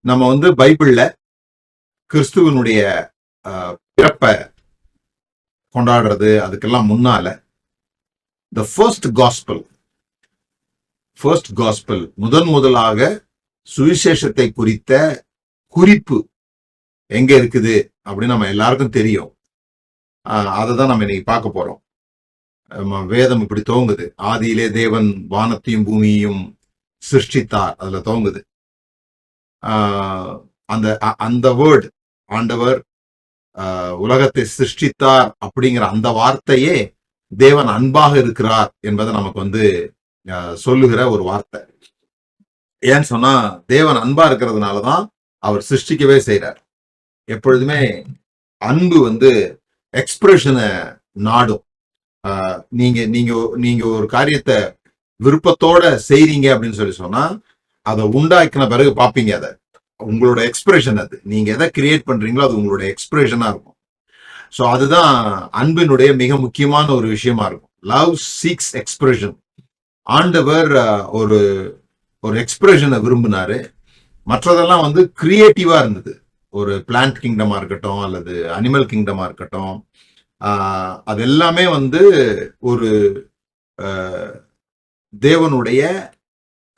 நம்ம வந்து பைபிள்ல கிறிஸ்துவனுடைய பிறப்பை கொண்டாடுறது அதுக்கெல்லாம் முன்னால த ஃபர்ஸ்ட் காஸ்பல் முதலாக சுவிசேஷத்தை குறித்த குறிப்பு எங்க இருக்குது அப்படின்னு நம்ம எல்லாருக்கும் தெரியும். அதை தான் நம்ம இன்னைக்கு பார்க்க போறோம். வேதம் இப்படி துவங்குது, ஆதியிலே தேவன் வானத்தையும் பூமியையும் சிருஷ்டித்தார், அதுல துவங்குது. அந்த வேர்ட், ஆண்டவர் உலகத்தை சிருஷ்டித்தார் அப்படிங்கிற அந்த வார்த்தையே தேவன் அன்பாக இருக்கிறார் என்பதை நமக்கு வந்து சொல்லுகிற ஒரு வார்த்தை. ஏன்னு சொன்னா, தேவன் அன்பா இருக்கிறதுனாலதான் அவர் சிருஷ்டிக்கவே செய்யறார். எப்பொழுதுமே அன்பு வந்து எக்ஸ்பிரஷனை நாடும். நீங்க ஒரு காரியத்தை விருப்பத்தோட செய்றீங்க அப்படின்னு சொல்லி சொன்னா, அதை உண்டாக்கின பிறகு பாப்பீங்க. அதை உங்களோட எக்ஸ்பிரஷன், அது நீங்க எதை கிரியேட் பண்றீங்களோ அது உங்களோட எக்ஸ்பிரஷனா இருக்கும். ஸோ அதுதான் அன்பினுடைய மிக முக்கியமான ஒரு விஷயமா இருக்கும். Love seeks expression. ஆண்டவர் ஒரு எக்ஸ்பிரஷனை விரும்பினாரு. மற்றதெல்லாம் வந்து கிரியேட்டிவா இருந்தது. ஒரு பிளான்ட் கிங்டமா இருக்கட்டும் அல்லது அனிமல் கிங்டமா இருக்கட்டும், அது எல்லாமே வந்து ஒரு தேவனுடைய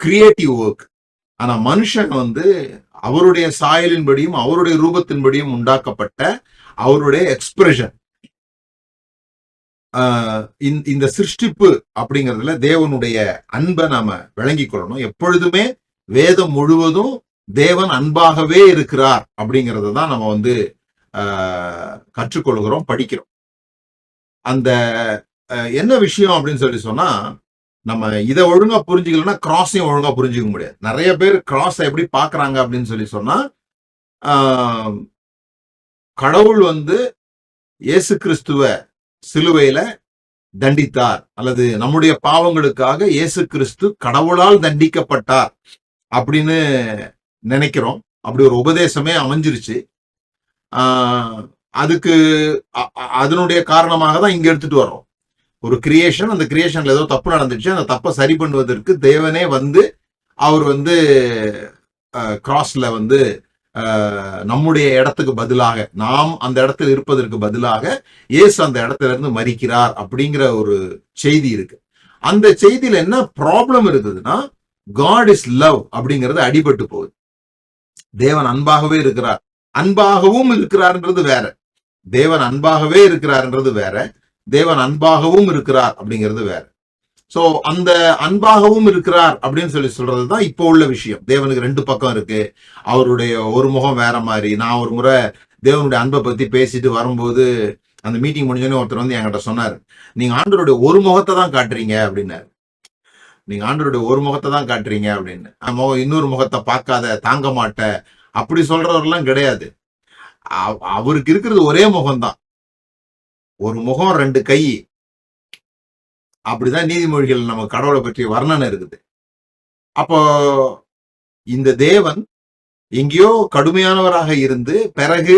கிரியேட்டிவ் ஒர்க். ஆனா மனுஷன் வந்து அவருடைய சாயலின்படியும் அவருடைய ரூபத்தின்படியும் உண்டாக்கப்பட்ட அவருடைய எக்ஸ்பிரஷன். இந்த சிருஷ்டிப்பு அப்படிங்கிறதுல தேவனுடைய அன்பை நாம விளங்கி கொள்ளணும். எப்பொழுதுமே வேதம் முழுவதும் தேவன் அன்பாகவே இருக்கிறார் அப்படிங்கறத தான் நம்ம வந்து கற்றுக்கொள்கிறோம், படிக்கிறோம். அந்த என்ன விஷயம் அப்படின்னு சொல்லி சொன்னா, நம்ம இதை ஒழுங்கா புரிஞ்சுக்கலன்னா கிராஸையும் ஒழுங்கா புரிஞ்சுக்க முடியாது. நிறைய பேர் கிராஸை எப்படி பாக்குறாங்க அப்படின்னு சொல்லி சொன்னா, கடவுள் வந்து இயேசு கிறிஸ்துவ சிலுவையில தண்டித்தார் அல்லது நம்முடைய பாவங்களுக்காக இயேசு கிறிஸ்து கடவுளால் தண்டிக்கப்பட்டார் அப்படின்னு நினைக்கிறோம். அப்படி ஒரு உபதேசமே அமைஞ்சிருச்சு. அதுக்கு அதனுடைய காரணமாக தான் இங்க எடுத்துட்டு வர்றோம். ஒரு கிரியேஷன், அந்த கிரியேஷன்ல ஏதோ தப்பு நடந்துச்சு, அந்த தப்பை சரி பண்ணுவதற்கு தேவனே வந்து அவர் வந்து கிராஸ்ல வந்து நம்முடைய இடத்துக்கு பதிலாக, நாம் அந்த இடத்துல இருப்பதற்கு பதிலாக இயேசு அந்த இடத்துல இருந்து மரிக்கிறார் அப்படிங்கிற ஒரு செய்தி இருக்கு. அந்த செய்தியில என்ன ப்ராப்ளம் இருக்குதுன்னா, காட் இஸ் லவ் அப்படிங்கிறது அடிபட்டு போகுது. தேவன் அன்பாகவே இருக்கிறார், அன்பாகவும் இருக்கிறார்ன்றது வேற. தேவன் அன்பாகவே இருக்கிறார்ன்றது வேற, தேவன் அன்பாகவும் இருக்கிறார் அப்படிங்கிறது வேற. சோ அந்த அன்பாகவும் இருக்கிறார் அப்படின்னு சொல்லி சொல்றதுதான் இப்போ உள்ள விஷயம். தேவனுக்கு ரெண்டு பக்கம் இருக்கு. அவருடைய ஒரு முகம் வேற மாதிரி. நான் ஒரு முறை தேவனுடைய அன்பை பத்தி பேசிட்டு வரும்போது, அந்த மீட்டிங் முடிஞ்சோடனே ஒருத்தர் வந்து என்கிட்ட சொன்னாரு, நீங்க ஆண்டவருடைய ஒரு முகத்தை தான் காட்டுறீங்க அப்படின்னாரு. நீங்க ஆண்டவருடைய ஒரு முகத்தை தான் காட்டுறீங்க அப்படின்னு. இன்னொரு முகத்தை பார்க்காத, தாங்க மாட்ட, அப்படி சொல்றவரெல்லாம் கிடையாது. அவருக்கு இருக்கிறது ஒரே முகம்தான். ஒரு முகம், ரெண்டு கை. அப்படிதான் நீதிமொழிகள் நம்ம கடவுளை பற்றி வர்ணனை இருக்குது. அப்போ இந்த தேவன் எங்கேயோ கடுமையானவராக இருந்து பிறகு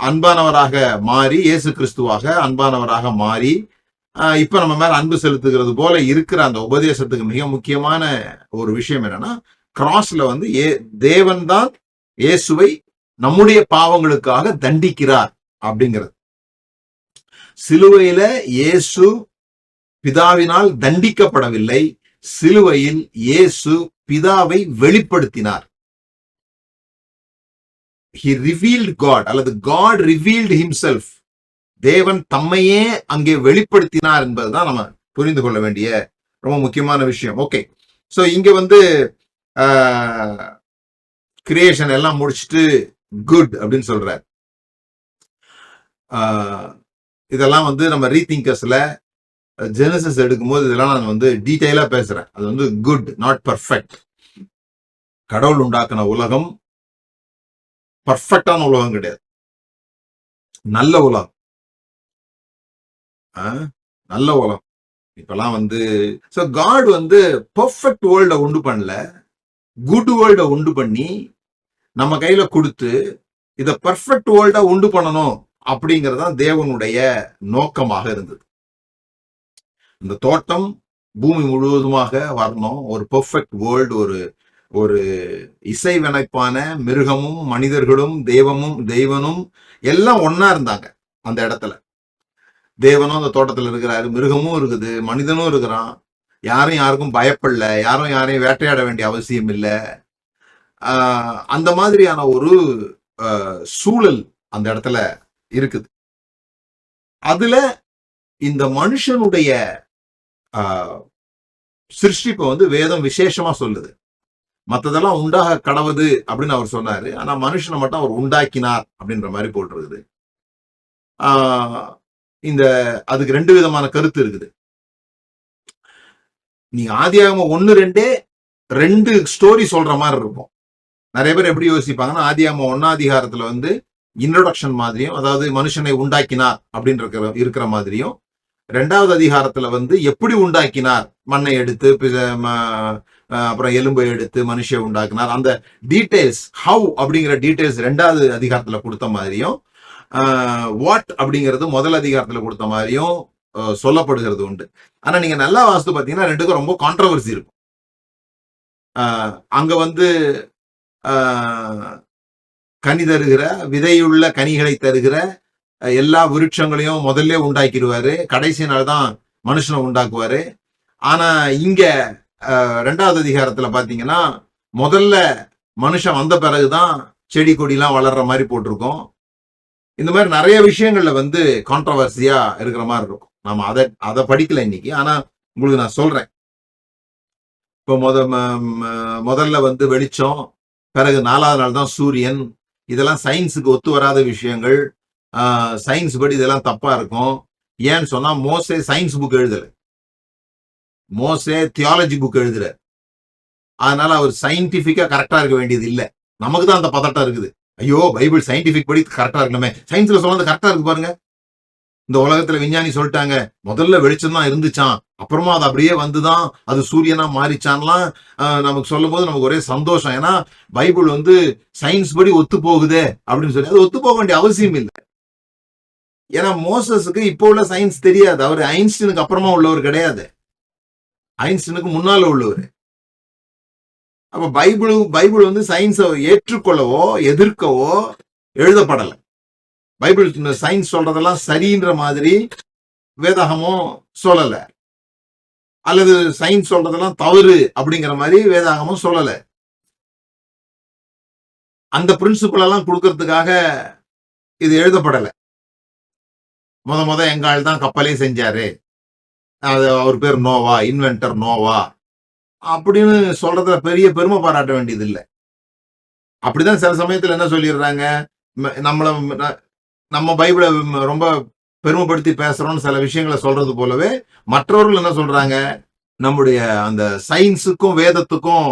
அன்பானவராக மாறி, இயேசு கிறிஸ்துவாக அன்பானவராக மாறி, இப்ப நம்ம மேல அன்பு செலுத்துகிறது போல இருக்கிற அந்த உபதேசத்துக்கு மிக முக்கியமான ஒரு விஷயம் என்னன்னா, கிராஸ்ல வந்து தேவன் தான் இயேசுவை நம்முடைய பாவங்களுக்காக தண்டிக்கிறார் அப்படிங்கிறது. சிலுவையில இயேசு பிதாவினால் தண்டிக்கப்படவில்லை, சிலுவையில் இயேசு பிதாவை வெளிப்படுத்தினார். He revealed God, அல்லது God revealed himself. தேவன் தம்மையே அங்கே வெளிப்படுத்தினார் என்பதுதான் நம்ம புரிந்து கொள்ள வேண்டிய ரொம்ப முக்கியமான விஷயம். ஓகே, சோ இங்க வந்து கிரியேஷன் எல்லாம் முடிச்சுட்டு குட் அப்படின்னு சொல்றார். இதெல்லாம் வந்து நம்ம ரீதிங்கர்ஸ்ல ஜெனசிஸ் எடுக்கும்போது இதெல்லாம் நான் வந்து டீடைலா பேசுறேன். அது வந்து குட், நாட் பர்ஃபெக்ட். கடவுள் உண்டாக்குன உலகம் பர்ஃபெக்டான உலகம் கிடையாது, நல்ல உலகம். நல்ல உலகம். இப்பெல்லாம் வந்து காட் வந்து பர்ஃபெக்ட் வேர்ல்ட உண்டு பண்ணல, குட் வேர்ல்ட உண்டு பண்ணி நம்ம கையில கொடுத்து இத பர்ஃபெக்ட் வேர்ல்டா உண்டு பண்ணணும் அப்படிங்கறதுதான் தேவனுடைய நோக்கமாக இருந்தது. இந்த தோட்டம் பூமி முழுவதுமாக வரணும், ஒரு பெர்ஃபெக்ட் வேர்ல்டு, ஒரு இசைவனைப்பான மிருகமும் மனிதர்களும் தெய்வனும் எல்லாம் ஒன்னா இருந்தாங்க அந்த இடத்துல. தேவனும் அந்த தோட்டத்துல இருக்கிறாரு, மிருகமும் இருக்குது, மனிதனும் இருக்கிறான். யாரும் யாருக்கும் பயப்படல, யாரும் யாரையும் வேட்டையாட வேண்டிய அவசியம் இல்லை. அந்த மாதிரியான ஒரு சூழல் அந்த இடத்துல இருக்குது. அதுல இந்த மனுஷனுடைய சிருஷ்டிப்பை வந்து வேதம் விசேஷமா சொல்லுது. மற்றதெல்லாம் உண்டாக கடவுது அப்படின்னு அவர் சொன்னாரு. ஆனா மனுஷனை மட்டும் அவர் உண்டாக்கினார் அப்படின்ற மாதிரி போட்டிருக்குது. இந்த அதுக்கு 2 விதமான கருத்து இருக்குது. நீங்க ஆதியாகமம் 1-2 ஸ்டோரி சொல்ற மாதிரி இருக்கும். நிறைய பேர் எப்படி யோசிப்பாங்கன்னா, ஆதியாகமம் 1ஆம் அதிகாரத்துல வந்து இன்ட்ரோடக்ஷன் மாதிரியும், அதாவது மனுஷனை உண்டாக்கினார் அப்படின்னு இருக்கிற மாதிரியும், 2வது அதிகாரத்துல வந்து எப்படி உண்டாக்கினார், மண்ணை எடுத்து அப்புறம் எலும்பை எடுத்து மனுஷை உண்டாக்கினார், அந்த டீடைல்ஸ் ஹவ் அப்படிங்கிற டீடைல்ஸ் 2வது அதிகாரத்துல கொடுத்த மாதிரியும், வாட் அப்படிங்கிறது முதல் அதிகாரத்துல கொடுத்த மாதிரியும் சொல்லப்படுகிறது உண்டு. ஆனா நீங்க நல்லா வாஸ்து பாத்தீங்கன்னா 2க்கும் ரொம்ப கான்ட்ரவர்சி இருக்கும். அங்க வந்து கனி தருகிற, விதையுள்ள கனிகளை தருகிற எல்லா விருட்சங்களையும் முதல்ல உண்டாக்கிடுவாரு, கடைசி நாள் தான் மனுஷனை உண்டாக்குவாரு. ஆனா இங்க 2வது அதிகாரத்துல பாத்தீங்கன்னா முதல்ல மனுஷன் வந்த பிறகுதான் செடி கொடிலாம் வளர்ற மாதிரி போட்டிருக்கோம். இந்த மாதிரி நிறைய விஷயங்கள்ல வந்து கான்ட்ரவர்சியா இருக்கிற மாதிரி இருக்கும். நாம அதை படிக்கல இன்னைக்கு. ஆனா உங்களுக்கு நான் சொல்றேன். இப்போ முதல்ல வந்து வெளிச்சம், பிறகு 4வது நாள் தான் சூரியன். இதெல்லாம் சயின்ஸுக்கு ஒத்து வராத விஷயங்கள். சயின்ஸ் படி இதெல்லாம் தப்பா இருக்கும். ஏன்னு சொன்னா மோசே சயின்ஸ் புக் எழுதல, மோசே தியாலஜி புக் எழுதுற. அதனால அவர் சயின்டிபிக்கா கரெக்டா இருக்க வேண்டியது இல்லை. நமக்கு தான் அந்த பதட்டம் இருக்குது. ஐயோ, பைபிள் சயின்டிபிக் படி கரெக்டா இருக்கணுமே, சயின்ஸ்ல சொன்னது கரெக்டா இருக்கு பாருங்க. இந்த உலகத்துல விஞ்ஞானி சொல்லிட்டாங்க, முதல்ல வெளிச்சம் தான் இருந்துச்சான், அப்புறமா அது அப்படியே வந்துதான் அது சூரியனா மாறிச்சான்லாம் நமக்கு சொல்லும் போது நமக்கு ஒரே சந்தோஷம். ஏன்னா பைபிள் வந்து சயின்ஸ் படி ஒத்து போகுதே அப்படின்னு சொல்லி. அது ஒத்து போக வேண்டிய அவசியம் இல்லை. ஏன்னா மோசஸுக்கு இப்போ உள்ள சயின்ஸ் தெரியாது. அவர் ஐன்ஸ்டீனுக்கு அப்புறமா உள்ளவர் கிடையாது, ஐன்ஸ்டீனுக்கு முன்னால உள்ளவர். அப்ப பைபிள் வந்து சயின்ஸை ஏற்றுக்கொள்ளவோ எதிர்க்கவோ எழுதப்படலை. பைபிள் சயின்ஸ் சொல்றதெல்லாம் சரின்ற மாதிரி வேதாகமும் சொல்லல, அல்லது சயின்ஸ் சொல்றதெல்லாம் தவறு அப்படிங்கிற மாதிரி வேதாகமும் சொல்லல. அந்த பிரின்சிபல் எல்லாம் கொடுக்கறதுக்காக இது எழுதப்படலை. முத எங்கால் தான் கப்பலே செஞ்சாரு, அது அவர் பேர் நோவா, இன்வென்டர் நோவா அப்படின்னு சொல்றதுல பெரிய பெருமை பாராட்ட வேண்டியது இல்லை. அப்படிதான் சில சமயத்துல என்ன சொல்லிடுறாங்க, நம்ம பைபிளை ரொம்ப பெருமைப்படுத்தி பேசுறோம்னு சில விஷயங்களை சொல்றது போலவே மற்றவர்கள் என்ன சொல்றாங்க, நம்முடைய அந்த சயின்ஸுக்கும் வேதத்துக்கும்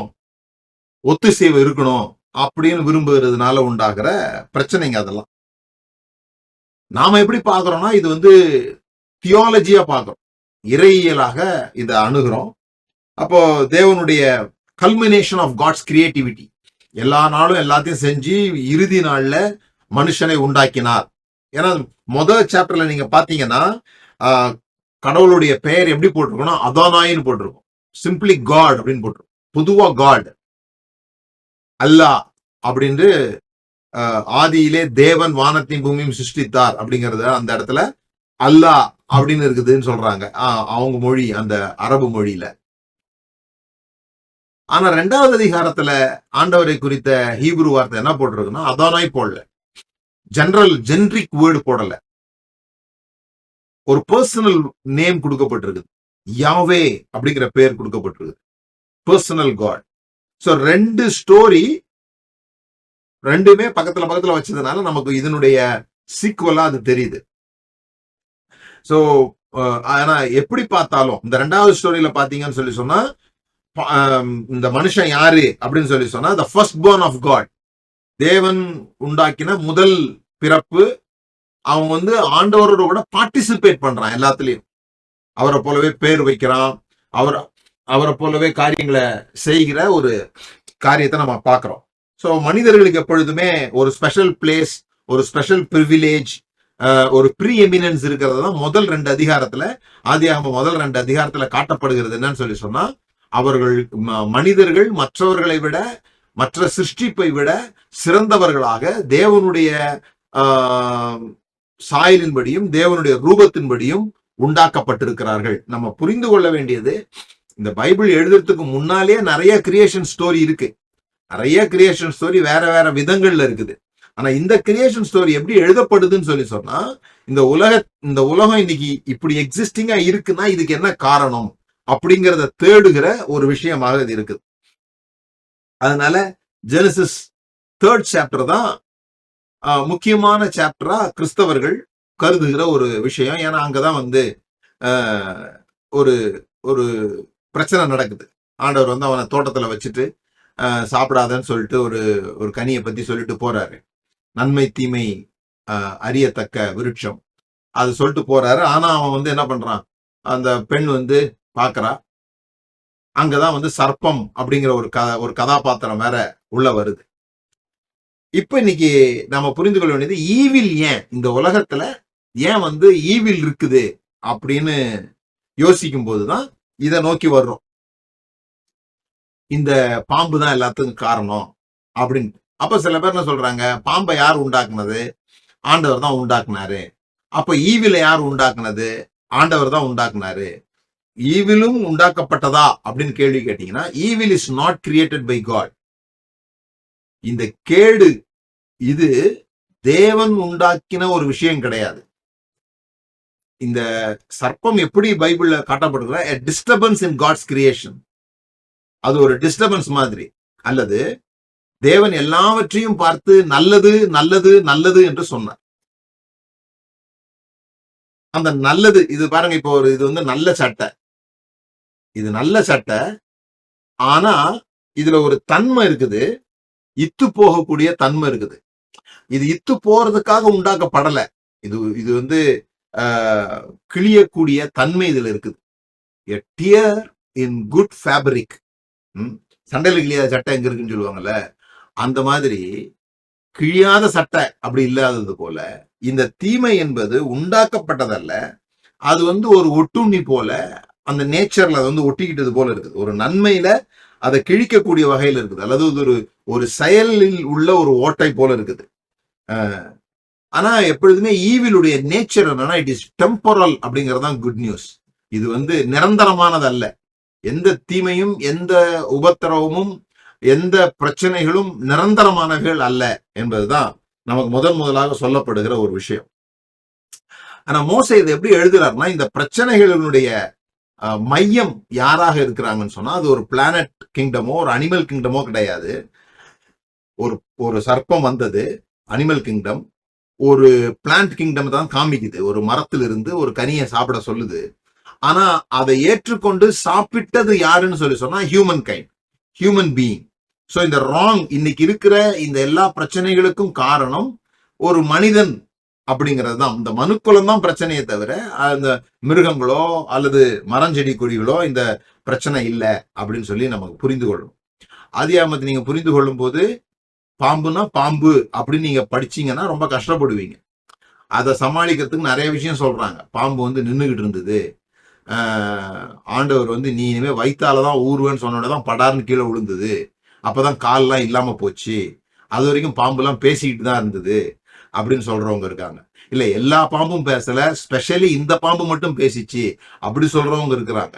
ஒத்துசைவு இருக்கணும் அப்படின்னு விரும்புகிறதுனால உண்டாகிற பிரச்சனைங்க அதெல்லாம். நாம எப்படி பாக்குறோம்னா, இது வந்து தியாலஜியா பாக்குறோம், இறையியலாக இதை அணுகிறோம். அப்போ தேவனுடைய கல்மினேஷன் ஆஃப் காட்ஸ் கிரியேட்டிவிட்டி, எல்லா நாளும் எல்லாத்தையும் செஞ்சு இறுதி நாள்ல மனுஷனை உண்டாக்கினார். ஏன்னா முதல் சாப்டர்ல நீங்க பாத்தீங்கன்னா கடவுளுடைய பெயர் எப்படி போட்டிருக்கோம்னா அதோனாயின்னு போட்டிருக்கும், சிம்பிளி காட் அப்படின்னு போட்டிருக்கும். பொதுவா காட், அல்லாஹ் அப்படின்னு ஆதியிலே தேவன் வானத்தையும் பூமியும் சிருஷ்டித்தார் அப்படிங்கறது அந்த இடத்துல அல்லாஹ் அப்படின்னு இருக்குதுன்னு சொல்றாங்க அவங்க மொழி, அந்த அரபு மொழியில. ஆனா 2வது அதிகாரத்துல ஆண்டவரை குறித்த ஹீப்ரு வார்த்தை என்ன போட்டிருக்குன்னா அதோனாய் போடல, ஜென்ரிக் வேர்டு போடல, ஒரு பர்சனல் நேம் கொடுக்கப்பட்டிருக்கு, யாவே அப்படிங்கிற பேர் கொடுக்கப்பட்டிருக்கு, பர்சனல் காட். சோ 2 ஸ்டோரி 2மே பக்கத்துல வச்சதுனால நமக்கு இதனுடைய சீக்வலா அது தெரியுது. சோ ஆனா எப்படி பார்த்தாலும் இந்த 2வது ஸ்டோரியில பாத்தீங்கன்னு சொல்லி சொன்னா, இந்த மனுஷன் யாரு அப்படின்னு சொல்லி சொன்னா, the first born of God, தேவன் உண்டாக்கின முதல் பிறப்பு. அவன் வந்து ஆண்டவரோட கூட பார்ட்டிசிபேட் பண்றான் எல்லாத்துலயும். அவரை போலவே பேர் வைக்கிறான், அவரை போலவே காரியங்களை செய்கிற ஒரு காரியத்தை நம்ம பார்க்கிறோம். ஸோ மனிதர்களுக்கு எப்பொழுதுமே ஒரு ஸ்பெஷல் பிளேஸ், ஒரு ஸ்பெஷல் பிரிவிலேஜ், ஒரு ப்ரீ எமினன்ஸ் இருக்கிறது தான் முதல் 2 அதிகாரத்துல, ஆதியாகமம் முதல் 2 அதிகாரத்துல காட்டப்படுகிறது. என்னன்னு சொல்லி சொன்னா, அவர்கள் மனிதர்கள் மற்றவர்களை விட, மற்ற சிருஷ்டிப்பை விட சிறந்தவர்களாக தேவனுடைய சாயலின்படியும் தேவனுடைய ரூபத்தின்படியும் உண்டாக்கப்பட்டிருக்கிறார்கள். நம்ம புரிந்து கொள்ள வேண்டியது, இந்த பைபிள் எழுதுறதுக்கு முன்னாலே நிறைய கிரியேஷன் ஸ்டோரி இருக்கு. நிறைய கிரியேஷன் ஸ்டோரி வேற வேற விதங்கள்ல இருக்குது. ஆனா இந்த கிரியேஷன் ஸ்டோரி எப்படி எழுதப்படுதுன்னு சொல்லி சொன்னா, இந்த உலகம் இன்னைக்கு இப்படி எக்ஸிஸ்டிங்கா இருக்குன்னா இதுக்கு என்ன காரணம் அப்படிங்கிறத தேடுகிற ஒரு விஷயமாக இது இருக்குது. அதனால ஜெனசிஸ் 3rd சாப்டர் தான் முக்கியமான சாப்டரா கிறிஸ்தவர்கள் கருதுகிற ஒரு விஷயம். ஏன்னா அங்கதான் ஒரு ஒரு பிரச்சனை நடக்குது. ஆண்டவர் அவனை தோட்டத்துல வச்சுட்டு சாப்பிடாதன்னு சொல்லிட்டு ஒரு கனியை பத்தி சொல்லிட்டு போறாரு. நன்மை தீமை அறியத்தக்க விருட்சம் அது சொல்லிட்டு போறாரு. ஆனா அவன் என்ன பண்றான், அந்த பெண் பாக்குறா. அங்கதான் சர்ப்பம் அப்படிங்கிற ஒரு கதாபாத்திரம் வேற உள்ள வருது. இப்ப இன்னைக்கு நம்ம புரிந்து கொள்ள வேண்டியது, ஈவில் ஏன் இந்த உலகத்துல ஏன் ஈவில் இருக்குது அப்படின்னு யோசிக்கும் போதுதான் இதை நோக்கி வர்றோம். இந்த பாம்பு தான் எல்லாத்துக்கும் காரணம் அப்படின்னு. அப்ப சில பேர் என்ன சொல்றாங்க, பாம்பை யார் உண்டாக்குனது? ஆண்டவர் தான் உண்டாக்குனாரு. அப்ப ஈவில யார் உண்டாக்குனது? ஆண்டவர் தான் உண்டாக்குனாரு. ஈவிலும் உண்டாக்கப்பட்டதா அப்படின்னு கேள்வி கேட்டீங்கன்னா, evil is not created by God. இந்த கேடு இது தேவன் உண்டாக்கின ஒரு விஷயம் கிடையாது. இந்த சர்ப்பம் எப்படி பைபிள்ல காட்டப்படுகிற டிஸ்டர்பன்ஸ் இன் காட்ஸ் கிரியேஷன், அது ஒரு டிஸ்டர்பன்ஸ் மாதிரி. அல்லது தேவன் எல்லாவற்றையும் பார்த்து நல்லது நல்லது நல்லது என்று சொன்னார். அந்த நல்லது இது பாருங்க, இப்போ இது நல்ல சட்டை, இது நல்ல சட்டை. ஆனா இதுல ஒரு தன்மை இருக்குது, இத்து போகக்கூடிய தன்மை இருக்குது. இது இத்து போறதுக்காக உண்டாக்கப்படல. இது கிழியக்கூடிய தன்மை இதுல இருக்குது. A tear in good fabric. சண்டையில கிழியாத சட்டை எங்க இருக்குன்னு சொல்லுவாங்கல்ல, அந்த மாதிரி கிழியாத சட்டை அப்படி இல்லாதது போல இந்த தீமை என்பது உண்டாக்கப்பட்டதல்ல. அது ஒரு ஒட்டுண்ணி போல அந்த நேச்சர்ல ஒட்டிக்கிட்டது போல இருக்குது. ஒரு நன்மையில அதை கிழிக்கக்கூடிய வகையில் இருக்குது, அல்லது ஒரு செயலில் உள்ள ஒரு ஓட்டை போல இருக்குது. ஆனா எப்பொழுதுமே ஈவிலுடைய நேச்சர் என்னன்னா, இட் இஸ் டெம்பரல் அப்படிங்கறதுதான் குட் நியூஸ். இது நிரந்தரமானது அல்ல. எந்த தீமையும் எந்த உபத்திரவமும் எந்த பிரச்சனைகளும் நிரந்தரமானவைகள் அல்ல என்பதுதான் நமக்கு முதலாக சொல்லப்படுகிற ஒரு விஷயம். ஆனா மோசே இதை எப்படி எழுதுறாருன்னா, இந்த பிரச்சனைகளினுடைய மையம் யாராக இருக்கிறாங்கன்னு சொன்னா, அது ஒரு பிளானட் கிங்டமோ ஒரு அனிமல் கிங்டமோ கிடையாது. ஒரு சர்ப்பம் வந்தது, அனிமல் கிங்டம். ஒரு பிளான்ட் கிங்டம் தான் காமிக்குது. ஒரு மரத்திலிருந்து ஒரு கனியை சாப்பிட சொல்லுது. ஆனா அதை ஏற்றுக்கொண்டு சாப்பிட்டது யாருன்னு சொல்லி சொன்னா, ஹியூமன் பீயிங். சோ இந்த ராங் இன்னைக்கு இருக்கிற இந்த எல்லா பிரச்சனைகளுக்கும் காரணம் ஒரு மனிதன் அப்படிங்கிறது தான். இந்த மனுக்குலம் தான் பிரச்சனையை தவிர அந்த மிருகங்களோ அல்லது மரஞ்செடி கொடிகளோ இந்த பிரச்சனை இல்லை அப்படின்னு சொல்லி நமக்கு புரிந்து கொள்ளணும். ஆதியாகமத்தை நீங்க புரிந்து கொள்ளும் போது, பாம்புனா பாம்பு அப்படின்னு நீங்க படிச்சீங்கன்னா ரொம்ப கஷ்டப்படுவீங்க. அதை சமாளிக்கிறதுக்கு நிறைய விஷயம் சொல்றாங்க. பாம்பு நின்றுகிட்டு இருந்தது, ஆண்டவர் நீ இனிமே வயிற்றாலதான் ஊருவேன்னு சொன்னோடதான் படார்னு கீழே விழுந்தது, அப்பதான் கால்லாம் இல்லாம போச்சு, அது வரைக்கும் பாம்புலாம் பேசிக்கிட்டு தான் இருந்தது அப்படின்னு சொல்றவங்க இருக்காங்க. இல்ல எல்லா பாம்பும் பேசல, ஸ்பெஷலி இந்த பாம்பு மட்டும் பேசிச்சு அப்படி சொல்றவங்க இருக்கிறாங்க.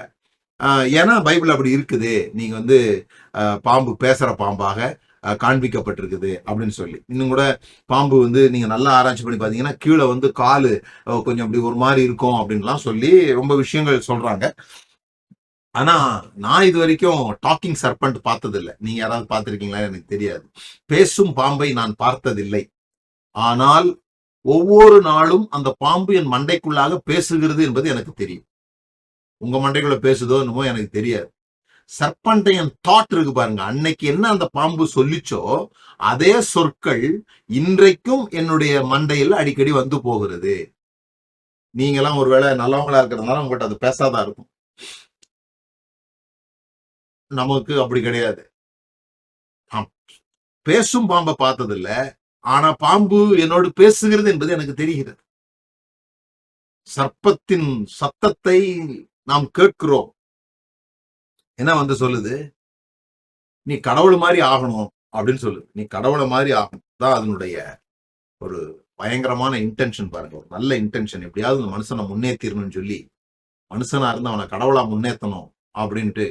ஏன்னா பைபிள் அப்படி இருக்குது, நீங்க பாம்பு பேசுற பாம்பாக காண்பிக்கப்பட்டிருக்குது அப்படின்னு சொல்லி. இன்னும் கூட பாம்பு நீங்க நல்லா ஆராய்ச்சி பண்ணி பாத்தீங்கன்னா கீழே காலு கொஞ்சம் அப்படி ஒரு மாதிரி இருக்கும் அப்படின்லாம் சொல்லி ரொம்ப விஷயங்கள் சொல்றாங்க. ஆனா நான் இது வரைக்கும் டாக்கிங் சர்பண்ட் பார்த்ததில்லை. நீங்க யாராவது பார்த்திருக்கீங்களா எனக்கு தெரியாது. பேசும் பாம்பை நான் பார்த்ததில்லை. ஆனால் ஒவ்வொரு நாளும் அந்த பாம்பு என் மண்டைக்குள்ளாக பேசுகிறது என்பது எனக்கு தெரியும். உங்க மண்டைக்குள்ள பேசுதோ என்னமோ எனக்கு தெரியாது. சர்பண்டையன் தாட் இருக்கு பாருங்க, அன்னைக்கு என்ன அந்த பாம்பு சொல்லிச்சோ அதே சொற்கள் இன்றைக்கும் என்னுடைய மண்டையில் அடிக்கடி போகிறது. நீங்க எல்லாம் ஒருவேளை நல்லவங்களா இருக்கிறதுனால உங்கள்கிட்ட அது பேசாதான் இருக்கும். நமக்கு அப்படி கிடையாது. பேசும் பாம்பை பார்த்ததில்ல, ஆனா பாம்பு என்னோடு பேசுகிறது என்பது எனக்கு தெரிகிறது. சர்ப்பத்தின் சத்தத்தை நாம் கேட்கிறோம். என்ன வந்து சொல்லுது, நீ கடவுள் மாதிரி ஆகணும் அப்படின்னு சொல்லுது. நீ கடவுளை மாதிரி ஆகணும் தான் அதனுடைய ஒரு பயங்கரமான இன்டென்ஷன் பாருங்க. ஒரு நல்ல இன்டென்ஷன், எப்படியாவது இந்த மனுஷனை முன்னேற்றிடணும்னு சொல்லி, மனுஷனா இருந்து அவனை கடவுளா முன்னேற்றணும் அப்படின்ட்டு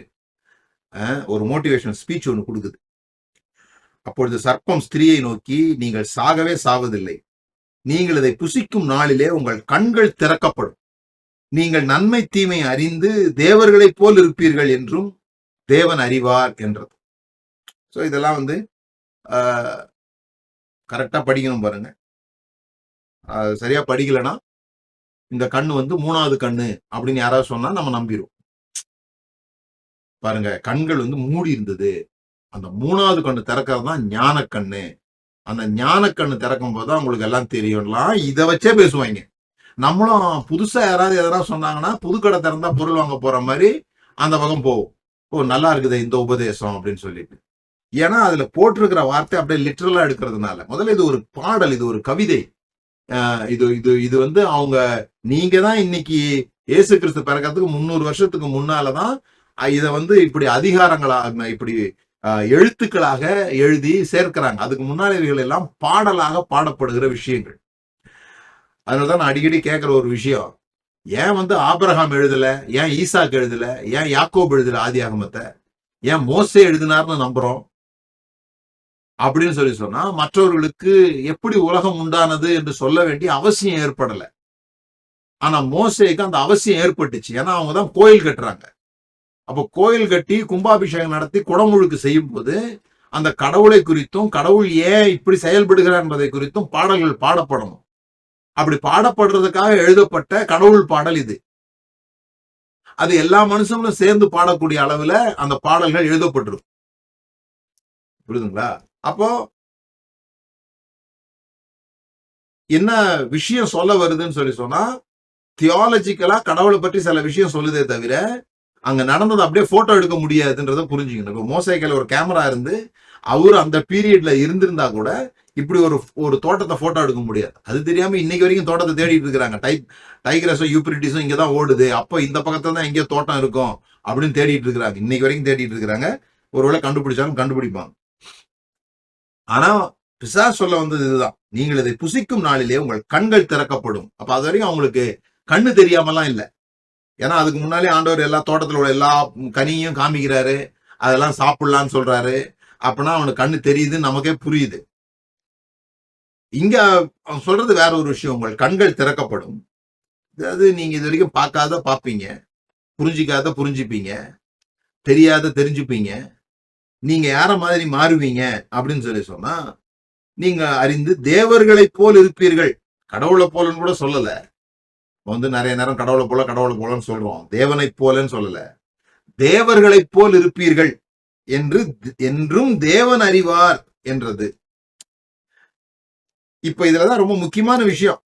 ஒரு மோட்டிவேஷன் ஸ்பீச் ஒன்று கொடுக்குது. அப்பொழுது சர்ப்பம் ஸ்திரீயை நோக்கி, நீங்கள் சாகவே சாவதில்லை, நீங்கள் இதை புசிக்கும் நாளிலே உங்கள் கண்கள் திறக்கப்படும், நீங்கள் நன்மை தீமை அறிந்து தேவர்களைப் போல் இருப்பீர்கள் என்றும் தேவன் அறிவார் என்றது. ஸோ இதெல்லாம் வந்து கரெக்டா படிக்கணும் பாருங்க. சரியா படிக்கலன்னா இந்த கண்ணு வந்து 3வது கண்ணு அப்படின்னு யாராவது சொன்னா நம்ம நம்பிடுவோம். பாருங்க, கண்கள் வந்து மூடி இருந்தது, அந்த 3வது கண்ணு திறக்கிறது தான் ஞான கண்ணு. அந்த ஞான கண்ணு திறக்கும் போது உங்களுக்கு எல்லாம் தெரியும்லாம் இதை வச்சே பேசுவாங்க. நம்மளும் புதுசா யாராவது எதனா சொன்னாங்கன்னா புதுக்கடை திறந்தா பொருள் வாங்க போற மாதிரி அந்த பக்கம் போவோம். ஓ நல்லா இருக்குது இந்த உபதேசம் அப்படின்னு சொல்லிட்டு. ஏன்னா அதுல போட்டிருக்கிற வார்த்தை அப்படியே லிட்டரலா எடுக்கிறதுனால. முதல்ல இது ஒரு பாடல், இது ஒரு கவிதை. இது இது இது வந்து அவங்க நீங்க தான் இன்னைக்கு இயேசு கிறிஸ்து பிறக்கிறதுக்கு 300 வருஷத்துக்கு முன்னாலதான் இதை வந்து இப்படி அதிகாரங்களாக இப்படி எழுத்துக்களாக எழுதி சேர்க்கிறாங்க. அதுக்கு முன்னாடி இவைகள் எல்லாம் பாடலாக பாடப்படுகிற விஷயங்கள். அதனாலதான் நான் அடிக்கடி கேட்கிற ஒரு விஷயம், ஏன் வந்து ஆபிரகாம் எழுதல, ஏன் ஈசாக்கு எழுதல, ஏன் யாக்கோப் எழுதல ஆதியாகமத்தை, ஏன் மோசே எழுதினார்னு நம்புறோம் அப்படின்னு சொல்லி சொன்னா, மற்றவர்களுக்கு எப்படி உலகம் உண்டானது என்று சொல்ல வேண்டிய அவசியம் ஏற்படல. ஆனா மோசேக்கு அந்த அவசியம் ஏற்பட்டுச்சு. ஏன்னா அவங்கதான் கோயில் கட்டுறாங்க. அப்போ கோயில் கட்டி கும்பாபிஷேகம் நடத்தி குடமுழுக்கு செய்யும் போது அந்த கடவுளை குறித்தும் கடவுள் ஏன் இப்படி செயல்படுகிறார் என்பதை குறித்தும் பாடல்கள் பாடப்படணும். அப்படி பாடப்படுறதுக்காக எழுதப்பட்ட கடவுள் பாடல் இது. அது எல்லா மனுஷங்களும் சேர்ந்து பாடக்கூடிய அளவுல அந்த பாடல்கள் எழுதப்பட்டிருக்கும். புரியுதுங்களா? அப்போ என்ன விஷயம் சொல்ல வருதுன்னு சொல்லி சொன்னா, தியாலஜிக்கலா கடவுளை பற்றி சில விஷயம் சொல்லுதே தவிர அங்க நடந்தது அப்படியே போட்டோ எடுக்க முடியாதுன்றத புரிஞ்சுக்கணும். இப்போ மோசே கையில ஒரு கேமரா இருந்து அவரு அந்த பீரியட்ல இருந்திருந்தா கூட இப்படி ஒரு தோட்டத்தை போட்டோ எடுக்க முடியாது. அது தெரியாம இன்னைக்கு வரைக்கும் தோட்டத்தை தேடிட்டு இருக்கிறாங்க. டைக்ரஸும் யூப்ரிட்டிஸும் இங்கதான் ஓடுது, அப்போ இந்த பக்கத்துல தான் எங்கேயோ தோட்டம் இருக்கும் அப்படின்னு தேடிட்டு இருக்கிறாங்க. இன்னைக்கு வரைக்கும் தேடிட்டு இருக்கிறாங்க. ஒருவேளை கண்டுபிடிச்சாலும் கண்டுபிடிப்பாங்க. ஆனா பிசாசு சொல்ல வந்தது இதுதான், நீங்கள் இதை புசிக்கும் நாளிலே உங்கள் கண்கள் திறக்கப்படும். அப்ப அது வரைக்கும் அவங்களுக்கு கண்ணு தெரியாமலாம் இல்லை. ஏன்னா அதுக்கு முன்னாலே ஆண்டவர் எல்லா தோட்டத்தில் உள்ள எல்லா கனியும் காமிக்கிறாரு, அதெல்லாம் சாப்பிடலான்னு சொல்றாரு. அப்படின்னா அவனுக்கு கண்ணு தெரியுதுன்னு நமக்கே புரியுது. இங்க அவன் சொல்றது வேற ஒரு விஷயம், உங்கள் கண்கள் திறக்கப்படும். அதாவது நீங்க இது வரைக்கும் பார்க்காத பார்ப்பீங்க, புரிஞ்சிக்காத புரிஞ்சுப்பீங்க, தெரியாத தெரிஞ்சுப்பீங்க, நீங்க யார மாதிரி மாறுவீங்க அப்படின்னு சொல்லி சொன்னா, நீங்க அறிந்து தேவர்களை போல் இருப்பீர்கள். கடவுளை போலன்னு கூட சொல்லல. வந்து நிறைய நேரம் கடவுளை போலன்னு சொல்றோம், தேவனை போலன்னு சொல்லல. தேவர்களை போல் இருப்பீர்கள் என்றும் தேவன் அறிவார் என்றது. இப்ப இதுலதான் ரொம்ப முக்கியமான விஷயம்.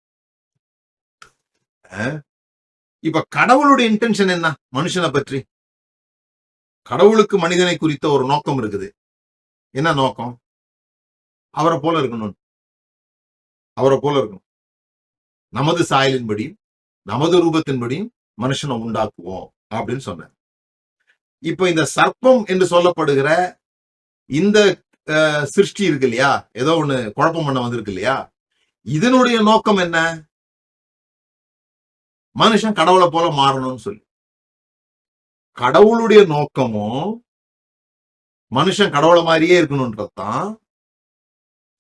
இப்ப கடவுளுடைய இன்டென்ஷன் என்ன மனுஷனை பற்றி? கடவுளுக்கு மனிதனை குறித்த ஒரு நோக்கம் இருக்குது. என்ன நோக்கம்? அவரை போல இருக்கணும். அவரை போல இருக்கணும். நமது சாயலின்படியும் நமது ரூபத்தின்படியும் மனுஷனை உண்டாக்குவோம் அப்படின்னு சொன்ன. இப்ப இந்த சர்ப்பம் என்று சொல்லப்படுகிற இந்த சிருஷ்டி இருக்கு இல்லையா, ஏதோ ஒண்ணு குழப்பம் பண்ண வந்திருக்கு இல்லையா, இதனுடைய நோக்கம் என்ன? மனுஷன் கடவுளை போல மாறணும்னு சொல்லி. கடவுளுடைய நோக்கமும் மனுஷன் கடவுளை மாதிரியே இருக்கணும்ன்றதுதான்.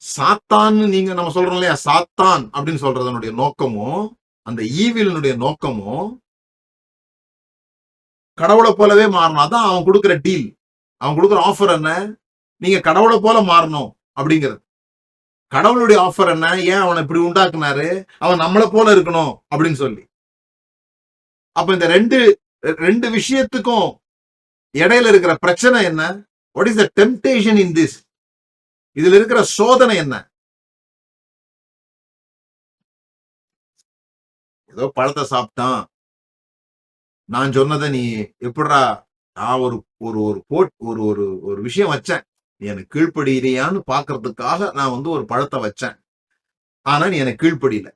சாத்தான் நீங்க நம்ம சொல்றோம் இல்லையா, சாத்தான் அப்படின்னு சொல்றதனுடைய நோக்கமும் அந்த ஈவிலினுடைய நோக்கமும் கடவுளை போலவே மாறணும். அதான் அவன் கொடுக்கிற டீல், அவன் கொடுக்கிற ஆஃபர் என்ன? நீங்க கடவுளை போல மாறணும் அப்படிங்கிறது. கடவுளுடைய ஆஃபர் என்ன? ஏன் அவனை இப்படி உண்டாக்குனாரு? அவன் நம்மளை போல இருக்கணும் அப்படின்னு சொல்லி. அப்ப இந்த ரெண்டு விஷயத்துக்கும் இடையில இருக்கிற பிரச்சனை என்ன? What is the temptation in this? இதுல இருக்கிற சோதனை என்ன? ஏதோ பழத்தை சாப்பிட்டான், நான் சொன்னதை நீ எப்படிடா, நான் ஒரு ஒரு ஒரு விஷயம் வச்சேன், நீ எனக்கு கீழ்ப்படியிறியான்னு பாக்குறதுக்காக நான் வந்து ஒரு பழத்தை வச்சேன், ஆனா நீ எனக்கு கீழ்ப்படியில.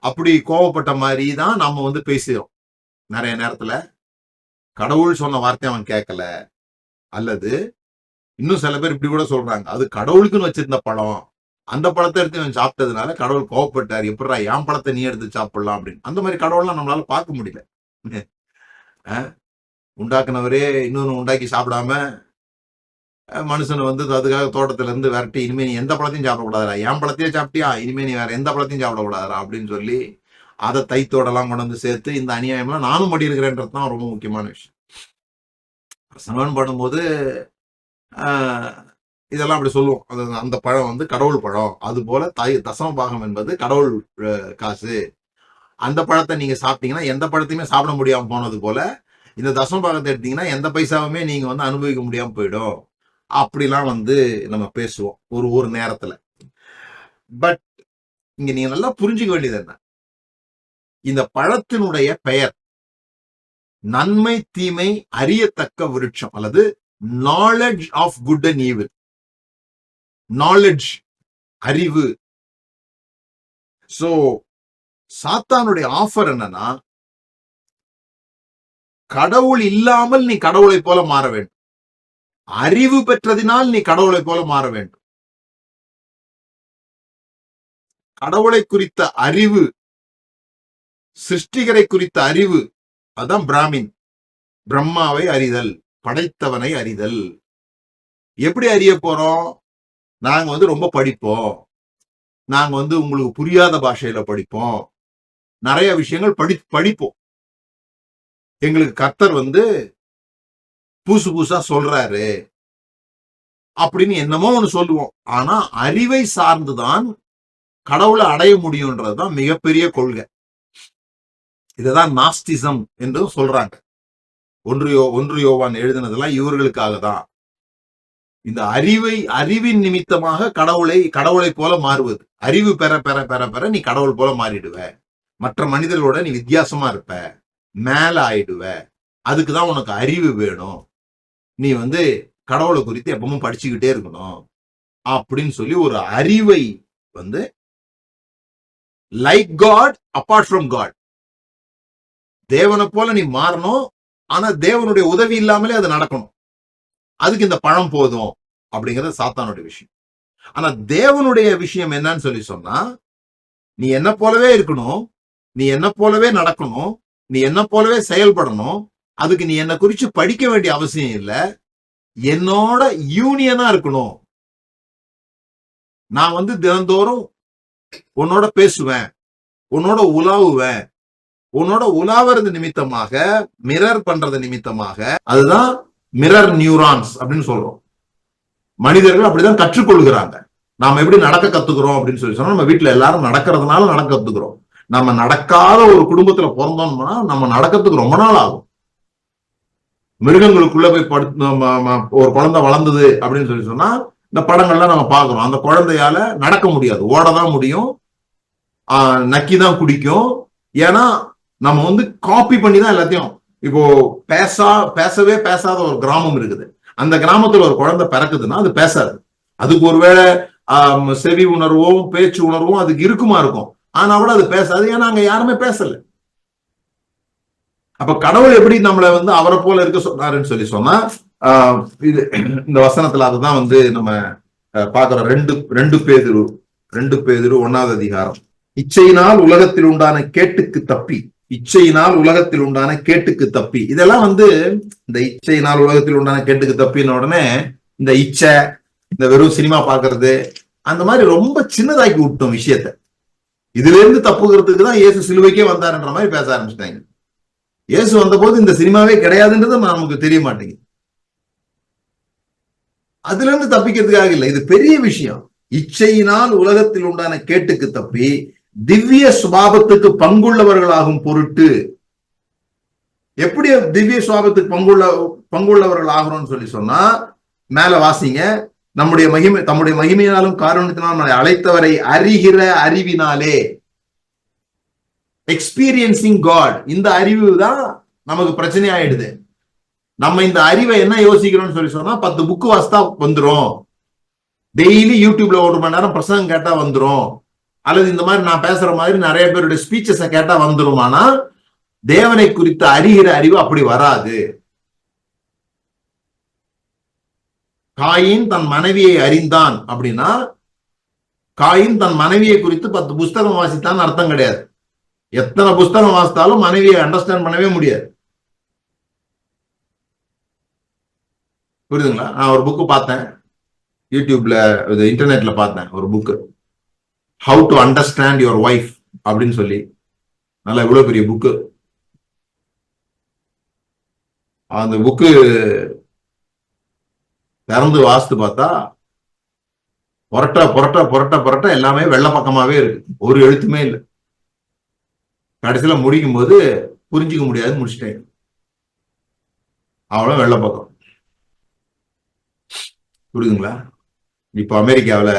அப்படி கோவப்பட்ட மாதிரி தான் நம்ம வந்து பேசுறோம் நிறைய நேரத்துல. கடவுள் சொன்ன வார்த்தை அவன் கேட்கல, அல்லது இன்னும் சில பேர் இப்படி கூட சொல்றாங்க, அது கடவுளுக்குன்னு வச்சிருந்த பழம், அந்த பழத்தை எடுத்து இவன் சாப்பிட்டதுனால கடவுள் கோவப்பட்டார், எப்படா என் பழத்தை நீ எடுத்து சாப்பிடலாம் அப்படின்னு. அந்த மாதிரி கடவுள்லாம் நம்மளால பார்க்க முடியல. உண்டாக்குனவரே இன்னொன்னு உண்டாக்கி சாப்பிடாம மனுஷனை வந்து அதுக்காக தோட்டத்துல இருந்து விரட்டி, இனிமே நீ எந்த பழத்தையும் சாப்பிடக்கூடாதா, என் பழத்தையே சாப்பிட்டியா, இனிமே நீ வேற எந்த பழத்தையும் சாப்பிடக்கூடாதா அப்படின்னு சொல்லி அதை தைத்தோடலாம் கொண்டு வந்து சேர்த்து இந்த அநியாயம்லாம் நானும் படி இருக்கிறேன்றது தான் ரொம்ப முக்கியமான விஷயம். பிரசங்கம் பண்ணும்போது இதெல்லாம் அப்படி சொல்லுவோம். அது அந்த பழம் வந்து கடவுள் பழம், அது போல தசம பாகம் என்பது கடவுள் காசு, அந்த பழத்தை நீங்க சாப்பிட்டீங்கன்னா எந்த பழத்தையுமே சாப்பிட முடியாம போனது போல இந்த தசம பாகத்தை எடுத்தீங்கன்னா எந்த பைசாவுமே நீங்க வந்து அனுபவிக்க முடியாம போயிடும். அப்படிலாம் வந்து நம்ம பேசுவோம் ஒரு நேரத்துல. பட் இங்க நீங்க நல்லா புரிஞ்சுக்க வேண்டியது என்ன, இந்த பழத்தினுடைய பெயர் நன்மை தீமை அறியத்தக்க விருட்சம், அல்லது knowledge of good and evil. Knowledge, அறிவு. சோ சாத்தானுடைய ஆஃபர் என்னன்னா, கடவுள் இல்லாமல் நீ கடவுளை போல மாற வேண்டும், அறிவு பெற்றதினால் நீ கடவுளை போல மாற வேண்டும். கடவுளை குறித்த அறிவு, சிருஷ்டிகரை குறித்த அறிவு, அதான் பிராமின். பிரம்மாவை அறிதல், படைத்தவனை அறிதல். எப்படி அறிய போறோம்? நாங்க வந்து ரொம்ப படிப்போம், நாங்க வந்து உங்களுக்கு புரியாத பாஷையில படிப்போம், நிறைய விஷயங்கள் படிப்போம். எங்களுக்கு கர்த்தர் வந்து புதுசா சொல்றாரு அப்படின்னு என்னமோ ஒண்ணு சொல்லுவோம். ஆனா அறிவை சார்ந்துதான் கடவுளை அடைய முடியும்ன்றதுதான் மிகப்பெரிய கொள்கை. இதுதான் நாஸ்டிசம் என்று சொல்றாங்க. ஒன்று யோவான் எழுதினதெல்லாம் இவர்களுக்காக தான். இந்த அறிவின் நிமித்தமாக கடவுளை போல மாறுவது. அறிவு பெற பெற பெற பெற நீ கடவுள் போல மாறிடுவ, மற்ற மனிதர்களோட நீ வித்தியாசமா இருப்ப, மேல ஆயிடுவ. அதுக்குதான் உனக்கு அறிவு வேணும், நீ வந்து கடவுளை குறித்து எப்பவும் படிச்சுக்கிட்டே இருக்கணும் அப்படின்னு சொல்லி ஒரு அறிவை வந்து like God apart from God, தேவனை போல நீ மாறணும், ஆனா தேவனுடைய உதவி இல்லாமலே அது நடக்கணும். அதுக்கு இந்த பழம் போதும் அப்படிங்கிறது சாத்தானுடைய விஷயம். ஆனா தேவனுடைய விஷயம் என்னன்னு சொல்லி சொன்னா, நீ என்ன போலவே இருக்கணும், நீ என்ன போலவே நடக்கணும், நீ என்ன போலவே செயல்படணும். அதுக்கு நீ என்ன குறிச்சு படிக்க வேண்டிய அவசியம் இல்லை, என்னோட யூனியனா இருக்கணும். நான் வந்து தினந்தோறும் உன்னோட பேசுவேன், உன்னோட உலாவுவேன், உன்னோட உலாவது நிமித்தமாக, மிரர் பண்றது நிமித்தமாக, அதுதான் மிரர் நியூரான்ஸ் அப்படின்னு சொல்றோம். மனிதர்கள் அப்படிதான் கற்றுக்கொள்கிறாங்க. நாம எப்படி நடக்க கத்துக்கிறோம் அப்படின்னு சொல்லி சொன்னா, நம்ம வீட்டுல எல்லாரும் நடக்கிறதுனால நடக்க கத்துக்கிறோம். நம்ம நடக்காத ஒரு குடும்பத்துல பிறந்தோம்னா நம்ம நடக்கிறதுக்கு ரொம்ப நாள் ஆகும். மிருகங்களுக்குள்ள போய் ஒரு குழந்தை வளர்ந்தது அப்படின்னு சொல்லி சொன்னா, இந்த படங்கள்லாம் நம்ம பார்க்கிறோம். அந்த குழந்தையால நடக்க முடியாது, ஓடதான் முடியும், நக்கிதான் குடிக்கும். ஏன்னா நம்ம வந்து காப்பி பண்ணி தான் எல்லாத்தையும். இப்போ பேசவே பேசாத ஒரு கிராமம் இருக்குது, அந்த கிராமத்துல ஒரு குழந்தை பிறக்குதுன்னா அது பேசாது. அதுக்கு ஒருவேளை செவி உணர்வும் பேச்சு உணர்வும் அதுக்கு இருக்குமா இருக்கும், ஆனா கூட அது பேசாது. ஏன்னா அங்க யாருமே பேசல. அப்ப கடவுள் எப்படி நம்மளை வந்து அவரை போல இருக்க சொன்னாருன்னு சொல்லி சொன்னா, இது இந்த வசனத்துல அதுதான் வந்து நம்ம பாக்குறோம். ரெண்டு பேதுரு 1வது அதிகாரம். இச்சையினால் உலகத்தில் உண்டான கேட்டுக்கு தப்பி, இச்சையினால் உலகத்தில் உண்டான கேட்டுக்கு தப்பி. இதெல்லாம் வந்து இந்த இச்சையினால் உலகத்தில் உண்டான கேட்டுக்கு தப்பின உடனே இந்த இச்சை, இந்த வெறும் சினிமா பாக்குறது, அந்த மாதிரி ரொம்ப சின்னதாக்கி விட்டோம் விஷயத்த. இதுல இருந்து தப்புகிறதுக்கு தான் இயேசு சிலுவைக்கே வந்தாருன்ற மாதிரி பேச ஆரம்பிச்சிட்டாங்க. இயேசு வந்த போது இந்த சினிமாவே கிடையாதுன்றது நமக்கு தெரிய மாட்டேங்குது. அதுல இருந்து தப்பிக்கிறதுக்காக இல்லை, இது பெரிய விஷயம். இச்சையினால் உலகத்தில் உண்டான கேட்டுக்கு தப்பி திவ்ய சுபாவத்துக்கு பங்குள்ளவர்களாகும் பொருட்டு. எப்படி திவ்ய சுபாவத்துக்கு பங்குள்ளவர்கள் ஆகிறோம்னு சொல்லி சொன்னா, மேல வாசிங்க. தம்முடைய மகிமையினாலும் காரணத்தினாலும் நம்மளை அழைத்தவரை அறிகிற அறிவினாலே, எக்ஸ்பீரியன்சிங் காட். இந்த அறிவு தான் நமக்கு பிரச்சனை ஆயிடுது. நம்ம இந்த அறிவை என்ன யோசிக்கிறோம்னு சொல்லி சொன்னா, 10 புக்கு வாசித்தா வந்துரும், டெய்லி யூடியூப்ல 1 மணி நேரம் பிரசங்கம் கேட்டா வந்துரும், அல்லது இந்த மாதிரி நான் பேசுற மாதிரி நிறைய பேருடைய ஸ்பீச்சஸை கேட்டா வந்துரும். ஆனா தேவனை குறித்து அறிகிற அறிவு அப்படி வராது. காயின் தன் மனைவியை அறிந்தான் அப்படின்னா காயின் தன் மனைவியை குறித்து 10 புஸ்தகம் வாசித்தான்னு அர்த்தம் கிடையாது. எத்தனை புஸ்தகம் வாசித்தாலும் மனைவியை அண்டர்ஸ்டாண்ட் பண்ணவே முடியாது. புரியுதுங்களா? நான் ஒரு புக்கு பார்த்தேன், யூடியூப்ல இன்டர்நெட்ல பார்த்தேன் ஒரு book, how to understand your wife அப்படின்னு சொல்லி. நல்லா எவ்வளவு பெரிய புக்கு. அந்த புக்கு திறந்து வாசித்து பார்த்தா புரட்ட புரட்ட புரட்ட புரட்ட எல்லாமே வெள்ளை பக்கமாவே இருக்கு, ஒரு எழுத்துமே இல்லை. கடைசியில முடிக்கும் போது புரிஞ்சுக்க முடியாது, முடிச்சிட்டேன். அவ்வளவு வெள்ளை பக்கம். புரியுதுங்களா? இப்போ அமெரிக்காவில்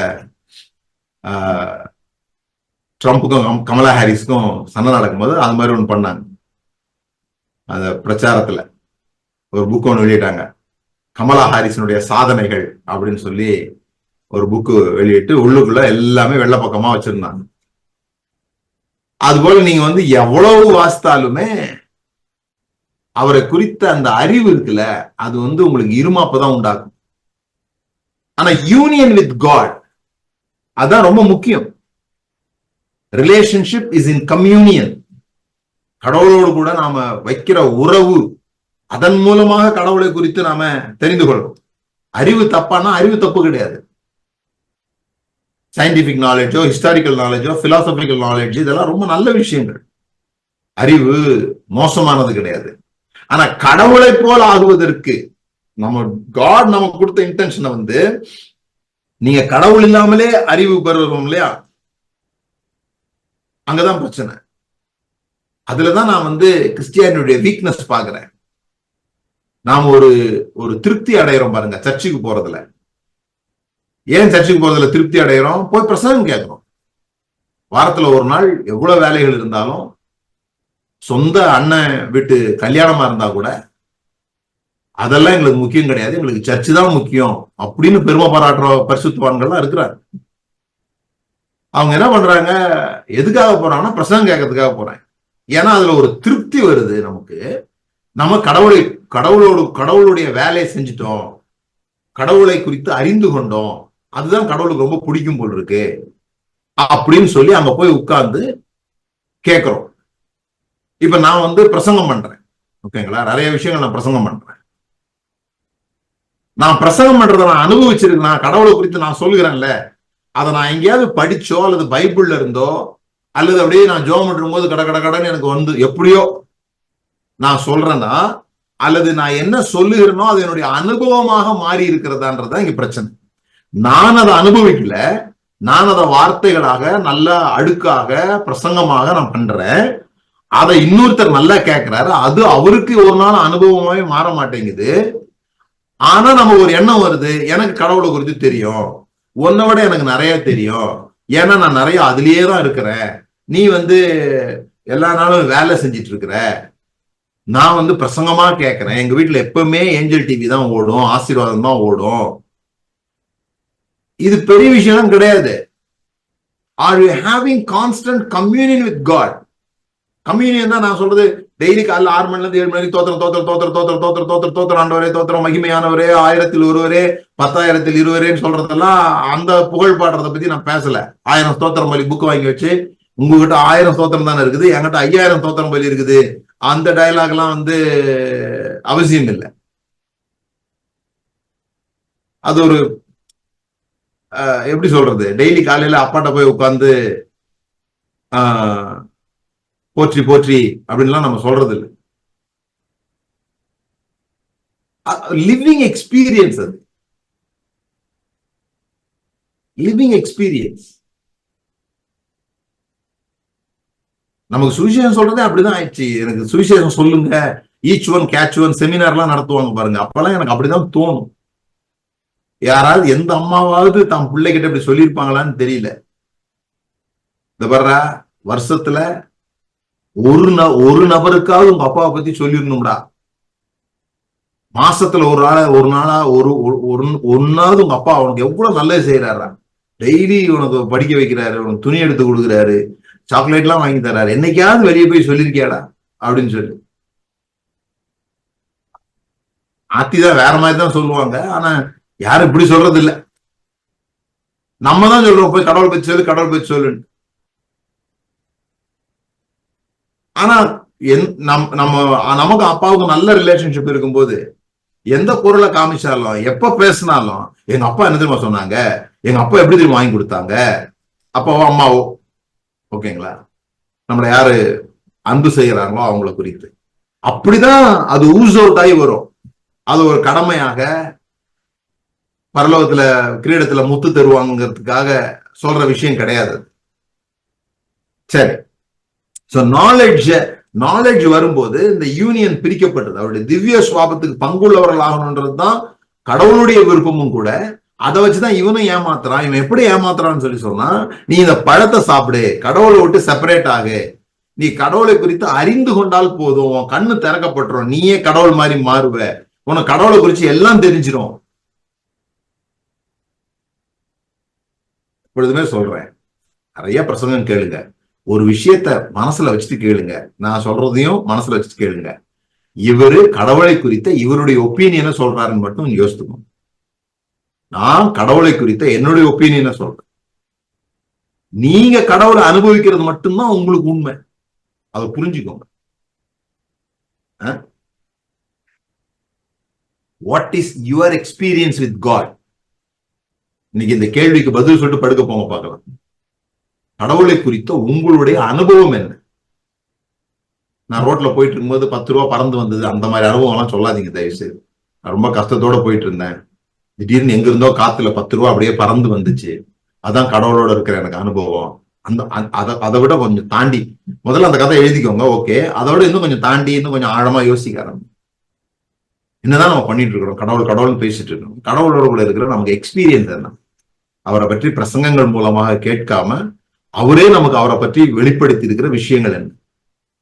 ட்ரம்ப்புக்கும் கமலா ஹாரிஸ்க்கும் சண்டை நடக்கும்போது அது மாதிரி ஒன்று பண்ணாங்க. அந்த பிரச்சாரத்துல ஒரு புக் ஒன்று வெளியிட்டாங்க, கமலா ஹாரிஸினுடைய சாதனைகள் அப்படின்னு சொல்லி ஒரு புக்கு வெளியிட்டு உள்ளுக்குள்ள எல்லாமே வெள்ளை பக்கமா வச்சிருந்தாங்க. அதுபோல நீங்க வந்து எவ்வளவு வாசித்தாலுமே அவரை குறித்த அந்த அறிவு இருக்குல்ல, அது வந்து உங்களுக்கு இருமாப்பதான் உண்டாக்கும். ஆனா யூனியன் வித் காட் அதான் ரொம்ப முக்கியம். Relationship is in communion. கடவுளோடு கூட நாம வைக்கிற உறவு, அதன் மூலமாக கடவுளை குறித்து நாம தெரிந்து கொள்றோம். அறிவு தப்பானா அறிவு தப்பு கிடையாது. சயின்டிபிக் நாலேஜோ, ஹிஸ்டாரிக்கல் நாலேஜோ, பிலாசபிக்கல் நாலேஜ், இதெல்லாம் ரொம்ப நல்ல விஷயங்கள். அறிவு மோசமானது கிடையாது. ஆனா கடவுளை போல் ஆகுவதற்கு நம்ம காட் நமக்கு கொடுத்த இன்டென்ஷனை வந்து, நீங்க கடவுள் இல்லாமலே அறிவு பெறுவோம் இல்லையா, அங்கதான் பிரச்சனை. அதுலதான் நான் வந்து கிறிஸ்டியானியுடைய வீக்னஸ் பாக்குறேன். நாம ஒரு திருப்தி அடைகிறோம் பாருங்க சர்ச்சுக்கு போறதுல. ஏன் சர்ச்சுக்கு போறதுல திருப்தி அடைகிறோம்? போய் பிரசங்கம் கேட்கிறோம். வாரத்துல ஒரு நாள் எவ்வளவு வேலைகள் இருந்தாலும், சொந்த அண்ணன் வீட்டு கல்யாணமா இருந்தா கூட அதெல்லாம் எங்களுக்கு முக்கியம் கிடையாது, எங்களுக்கு சர்ச்சு தான் முக்கியம் அப்படின்னு பெருமை பாராட்டுற பரிசுத்தவான்கள்லாம் இருக்கிறாங்க. அவங்க என்ன பண்றாங்க, எதுக்காக போறாங்கன்னா பிரசங்கம் கேட்கறதுக்காக போறாங்க. ஏன்னா அதுல ஒரு திருப்தி வருது நமக்கு. நம்ம கடவுளுடைய வேலையை செஞ்சுட்டோம், கடவுளை குறித்து அறிந்து கொண்டோம், அதுதான் கடவுளுக்கு ரொம்ப பிடிக்கும் போல் இருக்கு அப்படின்னு சொல்லி அங்க போய் உட்கார்ந்து கேட்கிறோம். இப்ப நான் வந்து பிரசங்கம் பண்றேன், ஓகேங்களா? நிறைய விஷயங்கள் நான் பிரசங்கம் பண்றேன். நான் பிரசங்கம் பண்றதை நான் அனுபவிச்சிருக்கேன். நான் கடவுளை குறித்து நான் சொல்லுகிறேன்ல, அதை நான் எங்கேயாவது படிச்சோ அல்லது பைபிள்ல இருந்தோ அல்லது அப்படியே நான் ஜோம் பண்ணும் போது கடன்னு எனக்கு வந்து எப்படியோ நான் சொல்றேன்னா, அல்லது நான் என்ன சொல்லுகிறேனோ அது என்னுடைய அனுபவமாக மாறி இருக்கிறதான்றதுதான் இங்க பிரச்சனை. நான் அதை அனுபவிக்கல, நான் அதை வார்த்தைகளாக நல்ல அடுக்காக பிரசங்கமாக நான் பண்றேன். அதை இன்னொருத்தர் நல்லா கேட்கிறாரு, அது அவருக்கு ஒரு நாள் அனுபவமாவே மாற மாட்டேங்குது. ஆனா நம்ம ஒரு எண்ணம் வருது, எனக்கு கடவுளை குறித்து தெரியும், உன்னை விட எனக்கு நிறைய தெரியும், ஏன்னா நான் நிறைய அதுலயே தான் இருக்கிறேன், நீ வந்து எல்லா நாளும் வேலை செஞ்சிட்டு இருக்கிற, நான் வந்து பிரசங்கமா கேட்கிறேன், எங்க வீட்டுல எப்பவுமே ஏஞ்சல் டிவி தான் ஓடும், ஆசீர்வாதம் தான் ஓடும். இது பெரிய விஷயம் கிடையாது. Are you having constant communion with God? Communion தான் நான் சொல்றது. டெய்லி காலைல 6 மணில இருந்து 7 மணி தோத்திரம் ஆண்டவரே, தோத்திரம் மகிமையானவரே, 1000 ஒருவரே, 10,000 இருவரேன்னு சொல்றதெல்லாம் அந்த புகழ் பாடுறதை பத்தி நான் பேசல. 1000 ஸ்தோத்திரம் பலி புக் வாங்கி வச்சு, உங்ககிட்ட 1000 ஸ்தோத்திரம் தானே இருக்குது, என்கிட்ட 5000 ஸ்தோத்திரம் பலி இருக்குது, அந்த டயலாக் எல்லாம் வந்து அவசியம் இல்லை. அது ஒரு எப்படி சொல்றது, டெய்லி காலையில அப்பாட்ட போய் உட்கார்ந்து போற்றி போற்றி அப்படின்லாம் நம்ம சொல்றது இல்லை. லிவிங் எக்ஸ்பீரியன்ஸ், அது லிவிங் எக்ஸ்பீரியன்ஸ். நமக்கு சுவிசேஷம் சொல்றதே அப்படிதான் ஆயிடுச்சு. எனக்கு சுவிசேஷம் சொல்லுங்க, ஈச் ஒன் கேட்ச் ஒன் செமினார்லாம் நடத்துவாங்க பாருங்க, அப்பெல்லாம் எனக்கு அப்படிதான் தோணும். யாராவது எந்த அம்மாவாவது தான் பிள்ளைகிட்ட இப்படி சொல்லியிருப்பாங்களான்னு தெரியல. இந்த வர்ற வருஷத்துல ஒரு நபருக்காவது உங்க அப்பாவை பத்தி சொல்லிடணும்டா. மாசத்துல ஒரு நாளா ஒன்னாவது உங்க அப்பா அவனுக்கு எவ்வளவு நல்லது செய்யறாரா, டெய்லி உனக்கு படிக்க வைக்கிறாரு, உனக்கு துணி எடுத்து கொடுக்குறாரு, சாக்லேட் எல்லாம் வாங்கி தர்றாரு, என்னைக்காவது வெளியே போய் சொல்லிருக்கியாடா அப்படின்னு சொல்லி. ஆத்திதான் வேற மாதிரி தான் சொல்லுவாங்க. ஆனா யாரும் இப்படி சொல்றது இல்ல. நம்ம தான் சொல்றோம் போய் கடவுள் பத்தி சொல்லு, கடவுள் பத்தி சொல்லுன்னு. ஆனா நமக்கு அப்பாவுக்கு நல்ல ரிலேஷன்ஷிப் இருக்கும்போது எந்த பொருளை காமிச்சாலும் எப்ப பேசினாலும் எங்க அப்பா என்ன தெரியுமா சொன்னாங்க, எங்க அப்பா எப்படி தெரியுமா வாங்கி கொடுத்தாங்க, அப்பாவோ அம்மாவோ, ஓகேங்களா, நம்மளை யாரு அன்பு செய்யறாங்களோ அவங்கள குறித்து அப்படிதான் அது ஊஸ் அவுட் ஆகி வரும். அது ஒரு கடமையாக பரலோகத்துல கிரீடத்துல முத்து தருவாங்கிறதுக்காக சொல்ற விஷயம் கிடையாது. சரி, சோ நாலேஜ் வரும்போது இந்த யூனியன் பிரிக்கப்பட்டது. அவருடைய திவ்ய சுவாபத்துக்கு பங்குள்ளவர்கள் ஆகணும்ன்றதுதான் கடவுளுடைய விருப்பமும் கூட. அதை வச்சுதான் இவனும் ஏமாத்துறான். இவன் எப்படி ஏமாத்துறான்னு சொல்லி சொன்னா, நீ இந்த பழத்தை சாப்பிடு, கடவுளை விட்டு செப்பரேட் ஆகு, நீ கடவுளை குறித்து அறிந்து கொண்டால் போதும், கண்ணு திறக்கப்பட்டுரும், நீயே கடவுள் மாதிரி மாறுவ, உனக்கு கடவுளை குறிச்சு எல்லாம் தெரிஞ்சிடும். எப்பொழுதுமே சொல்றேன், நிறைய பிரசங்கம் கேளுங்க, ஒரு விஷயத்த மனசுல வச்சுட்டு கேளுங்க, நான் சொல்றதையும் மனசுல வச்சுட்டு கேளுங்க. இவரு கடவுளை குறித்த இவருடைய ஒப்பீனியனை சொல்றாருன்னு மட்டும் யோசித்துக்கணும். நான் கடவுளை குறித்த என்னுடைய ஒப்பீனியனை சொல்றேன். நீங்க கடவுளை அனுபவிக்கிறது மட்டும்தான் உங்களுக்கு உண்மை. அதை புரிஞ்சுக்கோங்க. What is your experience with God? இன்னைக்கு இந்த கேள்விக்கு பதில் சொல்லிட்டு படுக்க போங்க பார்க்கலாம். கடவுளை குறித்த உங்களுடைய அனுபவம் என்ன? நான் ரோட்ல போயிட்டு இருக்கும்போது 10 ரூபா பறந்து வந்தது, அந்த மாதிரி அனுபவம் எல்லாம் சொல்லாதீங்க தயவு செய்து. நான் ரொம்ப கஷ்டத்தோட போயிட்டு இருந்தேன், திடீர்னு எங்க இருந்தோ காத்துல 10 ரூபா அப்படியே பறந்து வந்துச்சு, அதான் கடவுளோட இருக்கிற எனக்கு அனுபவம். அதை விட கொஞ்சம் தாண்டி முதல்ல அந்த கதை எழுதிக்கோங்க. ஓகே, அதோட இன்னும் கொஞ்சம் தாண்டி இன்னும் கொஞ்சம் ஆழமா யோசிக்க ஆரம்பிச்சு. என்னதான் நம்ம பண்ணிட்டு இருக்கிறோம்? கடவுள்னு பேசிட்டு இருக்கோம். கடவுளோட கூட இருக்கிற நமக்கு எக்ஸ்பீரியன்ஸ் என்ன? அவரை பற்றி பிரசங்கங்கள் மூலமாக கேட்காம அவரே நமக்கு அவரை பற்றி வெளிப்படுத்தி இருக்கிற விஷயங்கள் என்ன,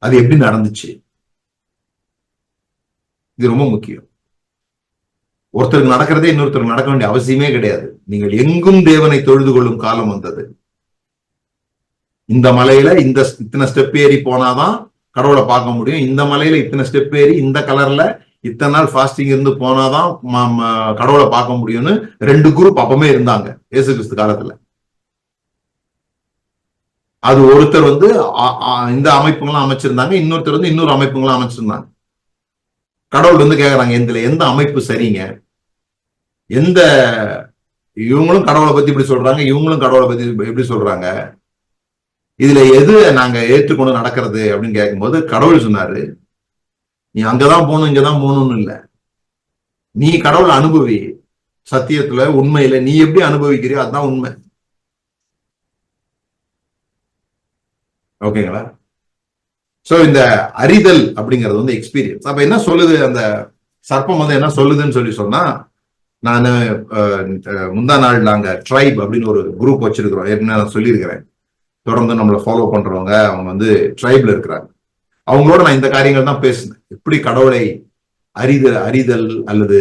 அது எப்படி நடந்துச்சு, இது ரொம்ப முக்கியம். ஒருத்தருக்கு நடக்கிறதே இன்னொருத்தருக்கு நடக்க வேண்டிய அவசியமே கிடையாது. நீங்கள் எங்கும் தேவனை தொழுது கொள்ளும் காலம் வந்தது. இந்த மலையில இத்தனை ஸ்டெப் ஏறி போனாதான் கடவுளை பார்க்க முடியும், இந்த மலையில இத்தனை ஸ்டெப் ஏறி இந்த கலர்ல இத்தனை நாள் ஃபாஸ்டிங் இருந்து போனாதான் கடவுளை பார்க்க முடியும்னு 2 குரூப் அப்பமே இருந்தாங்க இயேசு கிறிஸ்து காலத்துல. அது ஒருத்தர் வந்து இந்த அமைப்புகள்லாம் அமைச்சிருந்தாங்க, இன்னொருத்தர் வந்து இன்னொரு அமைப்புகள்லாம் அமைச்சிருந்தாங்க. கடவுள் வந்து கேக்குறாங்க, இதுல எந்த அமைப்பு சரிங்க? இவங்களும் கடவுளை பத்தி இப்படி சொல்றாங்க, இவங்களும் கடவுளை பத்தி எப்படி சொல்றாங்க, இதுல எது நாங்க ஏற்றுக்கொண்டு நடக்கிறது அப்படின்னு கேட்கும்போது கடவுள் சொன்னாரு, நீ அங்கதான் போகணும் இங்கதான் போகணும்னு இல்ல, நீ கடவுளை அனுபவி, சத்தியத்துல உண்மையில நீ எப்படி அனுபவிக்கிறியோ அதுதான் உண்மை. ஓகேங்களா? சோ இந்த அறிதல் அப்படிங்கிறது வந்து எக்ஸ்பீரியன்ஸ். அப்ப என்ன சொல்லுது அந்த சர்ப்பம் வந்து என்ன சொல்லுதுன்னு சொல்லி சொன்னா, நான் முந்தா நாள் நாங்க ட்ரைப் அப்படின்னு ஒரு குரூப் வச்சிருக்கிறோம், ஏற்கனவே நான் சொல்லியிருக்கிறேன். தொடர்ந்து நம்மளை ஃபாலோ பண்றவங்க அவங்க வந்து ட்ரைப்ல இருக்கிறாங்க. அவங்களோட நான் இந்த காரியங்கள் தான் பேசினேன். எப்படி கடவுளை அறிதல் அல்லது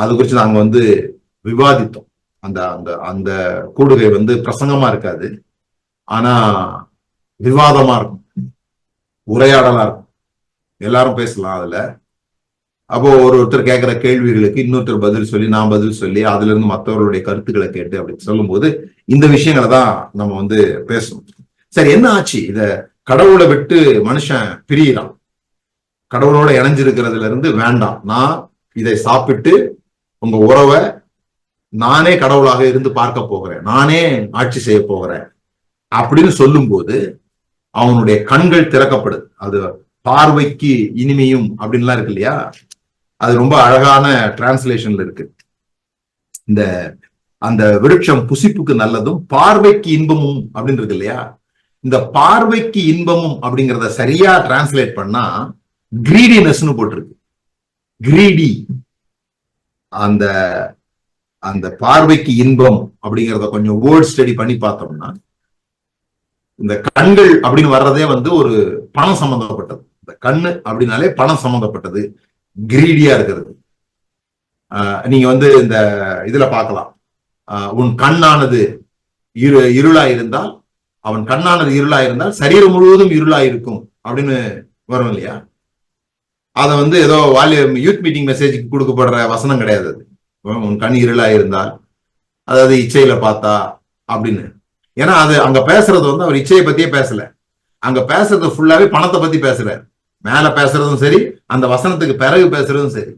அது குறித்து நாங்க வந்து விவாதித்தோம். அந்த அந்த அந்த கூடுகை வந்து பிரசங்கமா இருக்காது, ஆனா விவாதமா இருக்கும், உரையாடலா இருக்கும், எல்லாரும் பேசலாம் அதுல. அப்போ ஒருத்தர் கேட்கிற கேள்விகளுக்கு இன்னொருத்தர் பதில் சொல்லி, நான் பதில் சொல்லி, அதுல இருந்து மற்றவர்களுடைய கருத்துக்களை கேட்டு அப்படின்னு சொல்லும் போது இந்த விஷயங்களை தான் நம்ம வந்து பேசணும். சரி, என்ன ஆச்சு? இத கடவுளை விட்டு மனுஷன் பிரியறான், கடவுளோட இணைஞ்சிருக்கிறதுல இருந்து வேண்டாம், நான் இதை சாப்பிட்டு உங்க உறவை நானே கடவுளாக இருந்து பார்க்க போகிறேன், நானே ஆட்சி செய்ய போகிறேன் அப்படின்னு சொல்லும் போது அவனுடைய கண்கள் திறக்கப்படுது. அது பார்வைக்கு இனிமையும் அப்படின்லாம் இருக்கு இல்லையா, அது ரொம்ப அழகான டிரான்ஸ்லேஷன்ல இருக்கு. இந்த அந்த விருட்சம் புசிப்புக்கு நல்லதும் பார்வைக்கு இன்பமும் அப்படின்னு இருக்கு இல்லையா, இந்த பார்வைக்கு இன்பமும் அப்படிங்கிறத சரியா டிரான்ஸ்லேட் பண்ணா கிரீடினஸ்னு போட்டிருக்கு. கிரீடி, அந்த அந்த பார்வைக்கு இன்பம் அப்படிங்கிறத கொஞ்சம் வேர்ட் ஸ்டடி பண்ணி பார்த்தோம்னா, இந்த கண்கள் அப்படின்னு வர்றதே வந்து ஒரு பணம் சம்பந்தப்பட்டது. இந்த கண்ணு அப்படின்னாலே பணம் சம்பந்தப்பட்டது, கிரீடியா இருக்கிறது. நீங்க வந்து இந்த இதுல பார்க்கலாம், உன் கண்ணானது இருளா இருந்தால், அவன் கண்ணானது இருளா இருந்தால் சரீரம் முழுவதும் இருளா இருக்கும் அப்படின்னு வரும் இல்லையா. அதை வந்து ஏதோ யூத் மீட்டிங் மெசேஜுக்கு கொடுக்கப்படுற வசனம் கிடையாது. உன் கண் இருளா இருந்தால், அதாவது இச்சையில பார்த்தா அப்படின்னு. ஏன்னா அது அங்க பேசுறது வந்து அவர் இச்சையை பத்தியே பேசல, அங்க பேசுறது ஃபுல்லாவே பணத்தை பத்தி பேசுறாரு. மேல பேசுறதும் சரி, அந்த வசனத்துக்கு பிறகு பேசுறதும் சரி.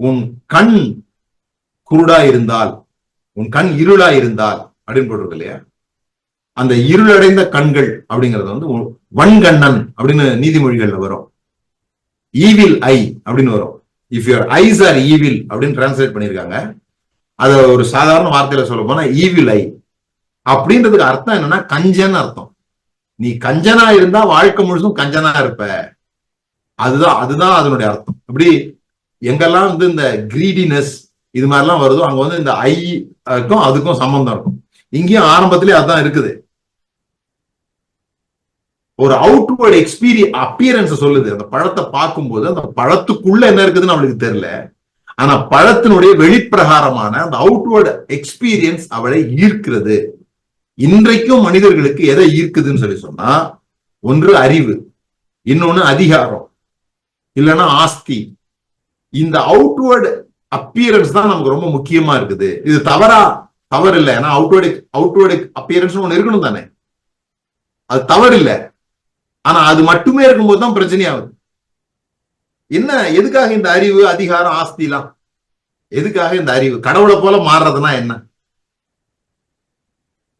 உன் கண் குருடா இருந்தால், உன் கண் இருளா இருந்தால் அப்படின்னு போட்டிருக்கு இல்லையா, அந்த இருளடைந்த கண்கள் அப்படிங்கறது வந்து வன்கண்ணன் அப்படின்னு நீதிமொழிகள்ல வரும். ஈவில் ஐ அப்படின்னு வரும். If your eyes are evil அப்படின்னு டிரான்ஸ்லேட் பண்ணிருக்காங்க. அத ஒரு சாதாரண வார்த்தையில சொல்ல போனா ஈவில் ஐ அப்படின்றதுக்கு அர்த்தம் என்னன்னா கஞ்சன் அர்த்தம். நீ கஞ்சனா இருந்தா வாழ்க்கை முழுசும் கஞ்சனா இருப்ப, அதுதான் அதனுடைய அர்த்தம். அப்படி எங்கெல்லாம் வந்து இந்த கிரீடினஸ் இது மாதிரிலாம் வருதோ அங்க வந்து இந்த ஐக்கும் அதுக்கும் சம்பந்தம் இருக்கும். இங்கேயும் ஆரம்பத்திலே அதுதான் இருக்குது. ஒரு அவுட்வர்ட் அப்பியரன்ஸ் சொல்லுது. அந்த பழத்தை பார்க்கும்போது அந்த பழத்துக்குள்ள என்ன இருக்குதுன்னு அவளுக்கு தெரியல, ஆனா பழத்தினுடைய வெளிப்பிரகாரமான அந்த அவுட்வர்ட் எக்ஸ்பீரியன்ஸ் அவளை ஈர்க்கிறது. இன்றைக்கும் மனிதர்களுக்கு எதை ஈர்க்குதுன்னு சொல்லி சொன்னா, ஒன்று அறிவு, இன்னொன்னு அதிகாரம், இல்லைன்னா ஆஸ்தி. இந்த அவுட்வர்ட் அப்பியரன்ஸ் தான் நமக்கு ரொம்ப முக்கியமா இருக்குது. இது தவறு இல்லை. ஏன்னா அவுட்வர்ட் அப்பியரன்ஸ் ஒண்ணு இருக்கணும் தானே, அது தவறு இல்லை. ஆனா அது மட்டுமே இருக்கும்போது தான் பிரச்சனையாகுது. என்ன, எதுக்காக இந்த அறிவு, அதிகாரம், ஆஸ்தி எல்லாம் எதுக்காக? இந்த அறிவு கடவுளை போல மாறுறதுனா என்ன?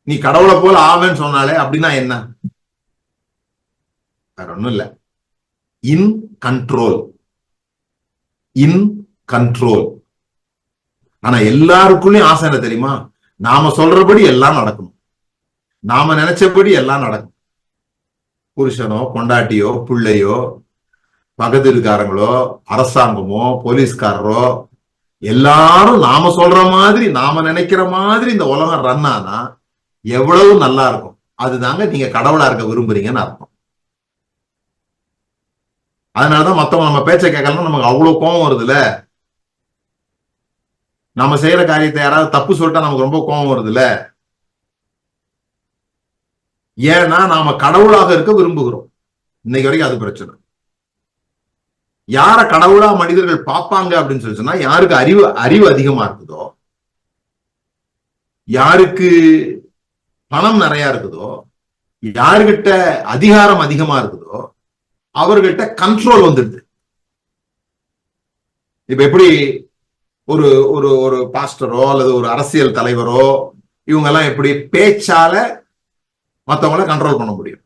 நீ கடவுளை போல ஆவேன்னு சொன்னாலே அப்படின்னா என்ன? வேற ஒண்ணும் இல்ல, இன் கண்ட்ரோல். ஆனா எல்லாருக்குள்ளயும் ஆசை என்ன தெரியுமா? நாம சொல்றபடி எல்லாம் நடக்கணும், நாம நினைச்சபடி எல்லாம் நடக்கும். புருஷனோ பொண்டாட்டியோ பிள்ளையோ பக்கத்துக்காரங்களோ அரசாங்கமோ போலீஸ்காரரோ எல்லாரும் நாம சொல்ற மாதிரி நாம நினைக்கிற மாதிரி இந்த உலகம் ரன் ஆனா எவ்வளவு நல்லா இருக்கும். அதுதாங்க நீங்க கடவுளா இருக்க விரும்புறீங்கன்னு அர்த்தம். அதனாலதான் மத்தவங்க நம்ம பேச்ச கேட்கலாம் நமக்கு அவ்வளவு கோபம் வருதுல்ல. நம்ம செய்யற காரியத்தை யாராவது தப்பு சொல்லிட்டா நமக்கு ரொம்ப கோபம் வருதுல்ல. ஏன்னா நாம கடவுளாக இருக்க விரும்புகிறோம். இன்னைக்கு வரைக்கும் அது பிரச்சனை. யார கடவுளா மனிதர்கள் பார்ப்பாங்க அப்படின்னு சொல்லி சொன்னா, யாருக்கு அறிவு அதிகமா இருக்குதோ, யாருக்கு பணம் நிறைய இருக்குதோ, யாருகிட்ட அதிகாரம் அதிகமா இருக்குதோ அவர்கிட்ட கண்ட்ரோல் வந்துடுது. இப்ப எப்படி ஒரு ஒரு ஒரு பாஸ்டரோ அல்லது ஒரு அரசியல் தலைவரோ இவங்க எல்லாம் எப்படி பேச்சால மற்றவங்களை கண்ட்ரோல் பண்ண முடியும்.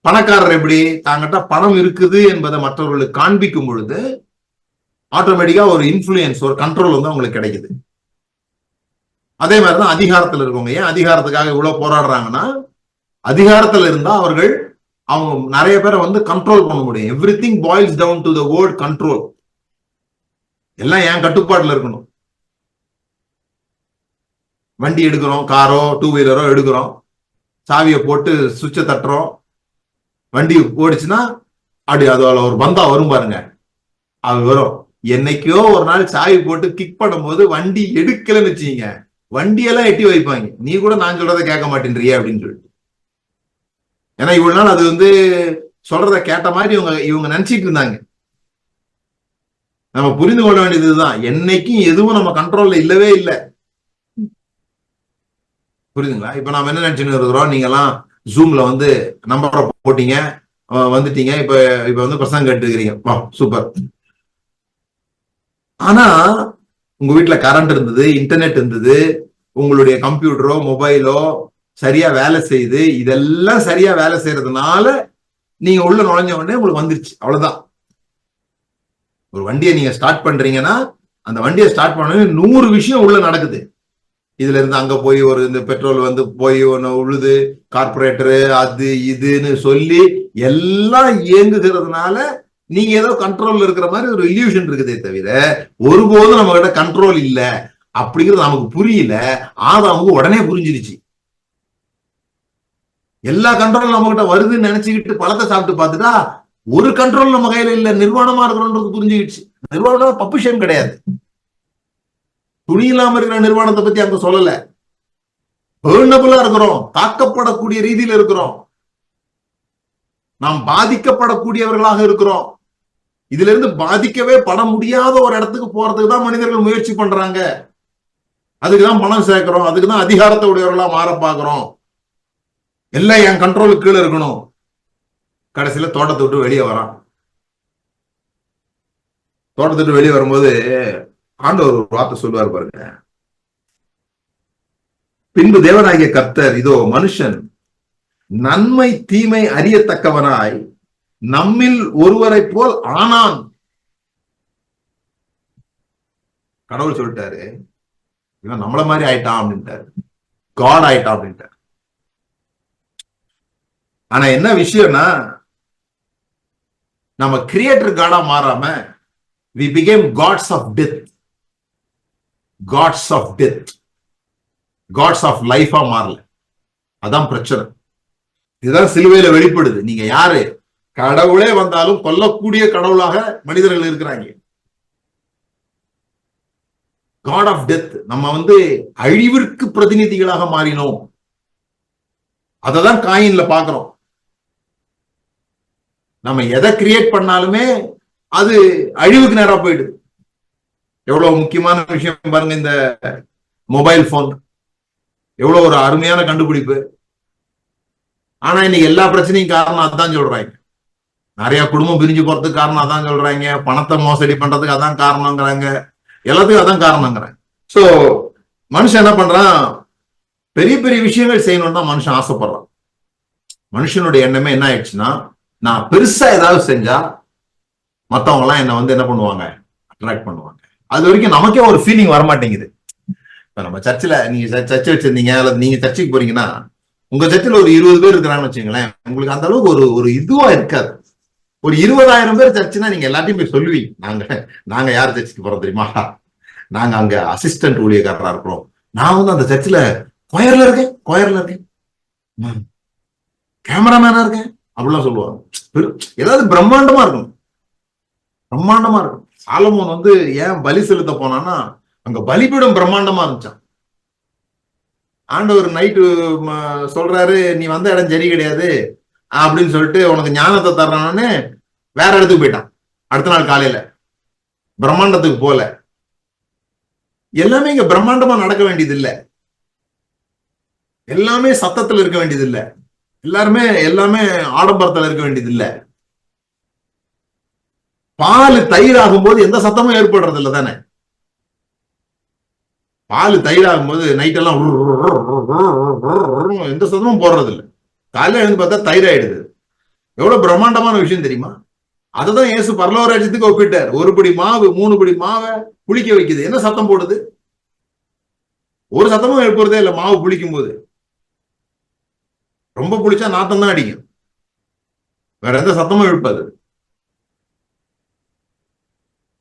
பணக்காரர் எப்படி தாங்கிட்ட பணம் இருக்குது என்பதை மற்றவர்களுக்கு காண்பிக்கும் பொழுது ஆட்டோமேட்டிக்கா ஒரு இன்ஃபுளுயன்ஸ், ஒரு கண்ட்ரோல் வந்து அவங்களுக்கு கிடைக்குது. அதே மாதிரிதான் அதிகாரத்தில் இருக்கவங்க. ஏன் அதிகாரத்துக்காக இவ்வளவு போராடுறாங்கன்னா, அதிகாரத்தில் இருந்தா அவங்க நிறைய பேரை வந்து கண்ட்ரோல் பண்ண முடியும். Everything boils down to the word control. எல்லாம் என் கட்டுப்பாட்டுல இருக்கணும். வண்டி எடுக்கிறோம், காரோ டூ வீலரோ எடுக்கிறோம், சாவியை போட்டு சுவிட்சை தட்டுறோம், வண்டி ஓடிச்சுன்னா அப்படி அதோட ஒரு பந்தா வரும் பாருங்க, அது வரும். என்னைக்கோ ஒரு நாள் சாவி போட்டு கிக் பண்ணும்போது வண்டி எடுக்கலன்னு வச்சுக்கீங்க, வண்டியெல்லாம் எட்டி வைப்பாங்க. நீ கூட நான் சொல்றதை கேட்க மாட்டேன்றியே அப்படின்னு சொல்லிட்டு. ஏன்னா இவ்வளவு நாள் அது வந்து சொல்றத கேட்ட மாதிரி இவங்க நினைச்சிட்டு இருந்தாங்க. நம்ம புரிந்து கொள்ள வேண்டியதுதான், என்னைக்கும் எதுவும் நம்ம கண்ட்ரோல்ல இல்லவே இல்லை. புரியுதுங்களா? இப்ப நாம என்ன நினைச்சுன்னு இருக்கிறோம், நீங்க எல்லாம் ஜூம்ல வந்து நம்பரை போட்டீங்க, வந்துட்டீங்க, இப்ப வந்து பிரசங்கம் கேட்டுக்கிறீங்க, வா சூப்பர். ஆனா உங்க வீட்டுல கரண்ட் இருந்தது, இன்டர்நெட் இருந்தது, உங்களுடைய கம்ப்யூட்டரோ மொபைலோ சரியா வேலை செய்யுது. இதெல்லாம் சரியா வேலை செய்யறதுனால நீங்க உள்ள நுழைஞ்ச உடனே உங்களுக்கு வந்துருச்சு, அவ்வளவுதான். ஒரு வண்டியை நீங்க ஸ்டார்ட் பண்றீங்கன்னா அந்த வண்டியை ஸ்டார்ட் பண்ண 100 விஷயம் உள்ள நடக்குது. இதுல இருந்து அங்க போய் ஒரு இந்த பெட்ரோல் வந்து போய் ஒன்னு உழுது, கார்பரேட்டரு அது இதுன்னு சொல்லி எல்லாம் இயங்குகிறதுனால நீங்க ஏதோ கண்ட்ரோல்ல இருக்கிற மாதிரி ஒரு இல்யூஷன் இருக்குதே தவிர ஒருபோதும் நம்ம கிட்ட கண்ட்ரோல் இல்ல அப்படிங்கிறது நமக்கு புரியல. ஆதாமுக்கு உடனே புரிஞ்சிருச்சு. எல்லா கண்ட்ரோலும் நம்ம கிட்ட வருதுன்னு நினைச்சுக்கிட்டு பழத்தை சாப்பிட்டு பார்த்துட்டா ஒரு கண்ட்ரோல் நம்ம கையில இல்ல, நிர்வாணமா இருக்கிறோன்றது புரிஞ்சுக்கிடுச்சு. நிர்வாணம் பப்புஷம் கிடையாது. துணி இல்லாம இருக்கிற நிர்வாணத்தை பத்தி அங்க சொல்லல. பேர்னபிளா இருக்கிறோம், தாக்கப்படக்கூடிய ரீதியில இருக்கிறோம், நாம் பாதிக்கப்படக்கூடியவர்களாக இருக்கிறோம். இதுல இருந்து பாதிக்கவே பட முடியாத ஒரு இடத்துக்கு போறதுக்கு தான் மனிதர்கள் முயற்சி பண்றாங்க. அதுக்குதான் பணம் சேர்க்கிறோம், அதுக்குதான் அதிகாரத்தை உடையவர்களா மாற பாக்குறோம், எல்லாம் என் கண்ட்ரோலுக்கு கீழே இருக்கணும். கடைசியில தோட்டத்தை விட்டு வெளியே வரான். தோட்டத்தை விட்டு வெளியே வரும்போது ஆண்டவர் ஒரு வார்த்தை சொல்லுவார் பாருங்க. பின்பு தேவனாகிய கர்த்தர், இதோ மனுஷன் நன்மை தீமை அறியத்தக்கவனாய் நம்மில் ஒருவரை போல் ஆனான். கடவுள் சொல்லிட்டாரு, இவன் நம்மள மாதிரி ஆயிட்டான் அப்படின்ட்டாரு, காட் ஆயிட்டான் அப்படின்ட்டாரு. ஆனா என்ன விஷயம்னா, நம்ம கிரியேட்டர் காடா மாறாம we became gods of death, gods of death, gods of life மாறல. அதான் பிரச்சனை. இதுதான் சிலுவையில வெளிப்படுது. நீங்க யாரு? கடவுளே வந்தாலும் கொல்லக்கூடிய கடவுளாக மனிதர்கள் இருக்கிறாங்க. God of death. நம்ம அழிவிற்கு பிரதிநிதிகளாக மாறினோம். அததான் காயின்ல பாக்குறோம். நம்ம எதை கிரியேட் பண்ணாலுமே அது அழிவுக்கு நேரா போயிடுது. எவ்வளவு முக்கியமான விஷயம் பாருங்க, இந்த மொபைல் போன் எவ்வளவு ஒரு அருமையான கண்டுபிடிப்பு. ஆனா இன்னைக்கு எல்லா பிரச்சனையும் காரணம் அதான் சொல்றாங்க. நிறைய குடும்பம் பிரிஞ்சு போறதுக்கு காரணம் அதான் சொல்றாங்க, பணத்தை மோசடி பண்றதுக்கு அதான் காரணங்கிறாங்க, எல்லாத்துக்கும் அதான் காரணங்கிறாங்க. சோ மனுஷன் என்ன பண்றான்? பெரிய பெரிய விஷயங்கள் செய்யணும்னு தான் மனுஷன் ஆசைப்படுறான். மனுஷனுடைய எண்ணமே என்ன ஆயிடுச்சுன்னா, நான் பெருசா ஏதாவது செஞ்சா மத்தவங்க எல்லாம் என்ன என்ன பண்ணுவாங்க? அட்ராக்ட் பண்ணுவாங்க. அது வரைக்கும் நமக்கே ஒரு ஃபீலிங் வரமாட்டேங்குது. இப்ப நம்ம சர்ச்சில், நீங்க சர்ச்சை வச்சிருந்தீங்க, அல்லது நீங்க சர்ச்சுக்கு போறீங்கன்னா, உங்க சர்ச்சில் ஒரு 20 பேர் இருக்கிறாங்கன்னு வச்சுங்களேன், உங்களுக்கு அந்த அளவுக்கு ஒரு இதுவா இருக்காது. ஒரு 20,000 பேர் சர்ச்சுனா நீங்க எல்லாத்தையும் போய் சொல்லுவீங்க. நாங்க யார் சர்ச்சுக்கு போறோம் தெரியுமா? நாங்க அங்க அசிஸ்டன்ட் ஊழியக்காரரா இருக்கிறோம். நான் அந்த சர்ச்சில் கொயர்ல இருக்கேன், கேமராமேனா இருக்கேன் அப்படிலாம் சொல்லுவாங்க. ஏதாவது பிரம்மாண்டமா இருக்கும், பிரம்மாண்டமா இருக்கும். சாலமோன் ஏன் பலி செலுத்த போனான்னா, அங்க பலிபீடம் பிரம்மாண்டமா இருந்துச்சான். ஆண்டவர் நைட்டு சொல்றாரு, நீ வந்த இடம் சரி கிடையாது அப்படின்னு சொல்லிட்டு உனக்கு ஞானத்தை தர்றானு வேற இடத்துக்கு போயிட்டான். அடுத்த நாள் காலையில பிரம்மாண்டத்துக்கு போல. எல்லாமே இங்க பிரம்மாண்டமா நடக்க வேண்டியது இல்லை, எல்லாமே சத்தத்துல இருக்க வேண்டியது இல்லை, எல்லாமே ஆடம்பரத்துல இருக்க வேண்டியது இல்லை. பால் தயிர் ஆகும்போது எந்த சத்தமும் ஏற்படுறது இல்லை தானே. பால் தயிர் ஆகும்போது நைட் எல்லாம் எந்த சத்தமும் போடுறது இல்லை. காலையில எழுந்து பார்த்தா தயிர் ஆயிடுது. எவ்வளவு பிரம்மாண்டமான விஷயம் தெரியுமா? அததான் இயேசு பரலோக ராஜ்யத்துக்கு ஒப்பிட்டார். 1 படி மாவு 3 படி மாவை புளிக்க வைக்குது. என்ன சத்தம் போடுது? ஒரு சத்தமும் எழுப்புறதே இல்லை. மாவு புளிக்கும் போது ரொம்ப புளிச்சா நாத்தம் தான் அடிக்கும், வேற எந்த சத்தமும் எழுப்பாது.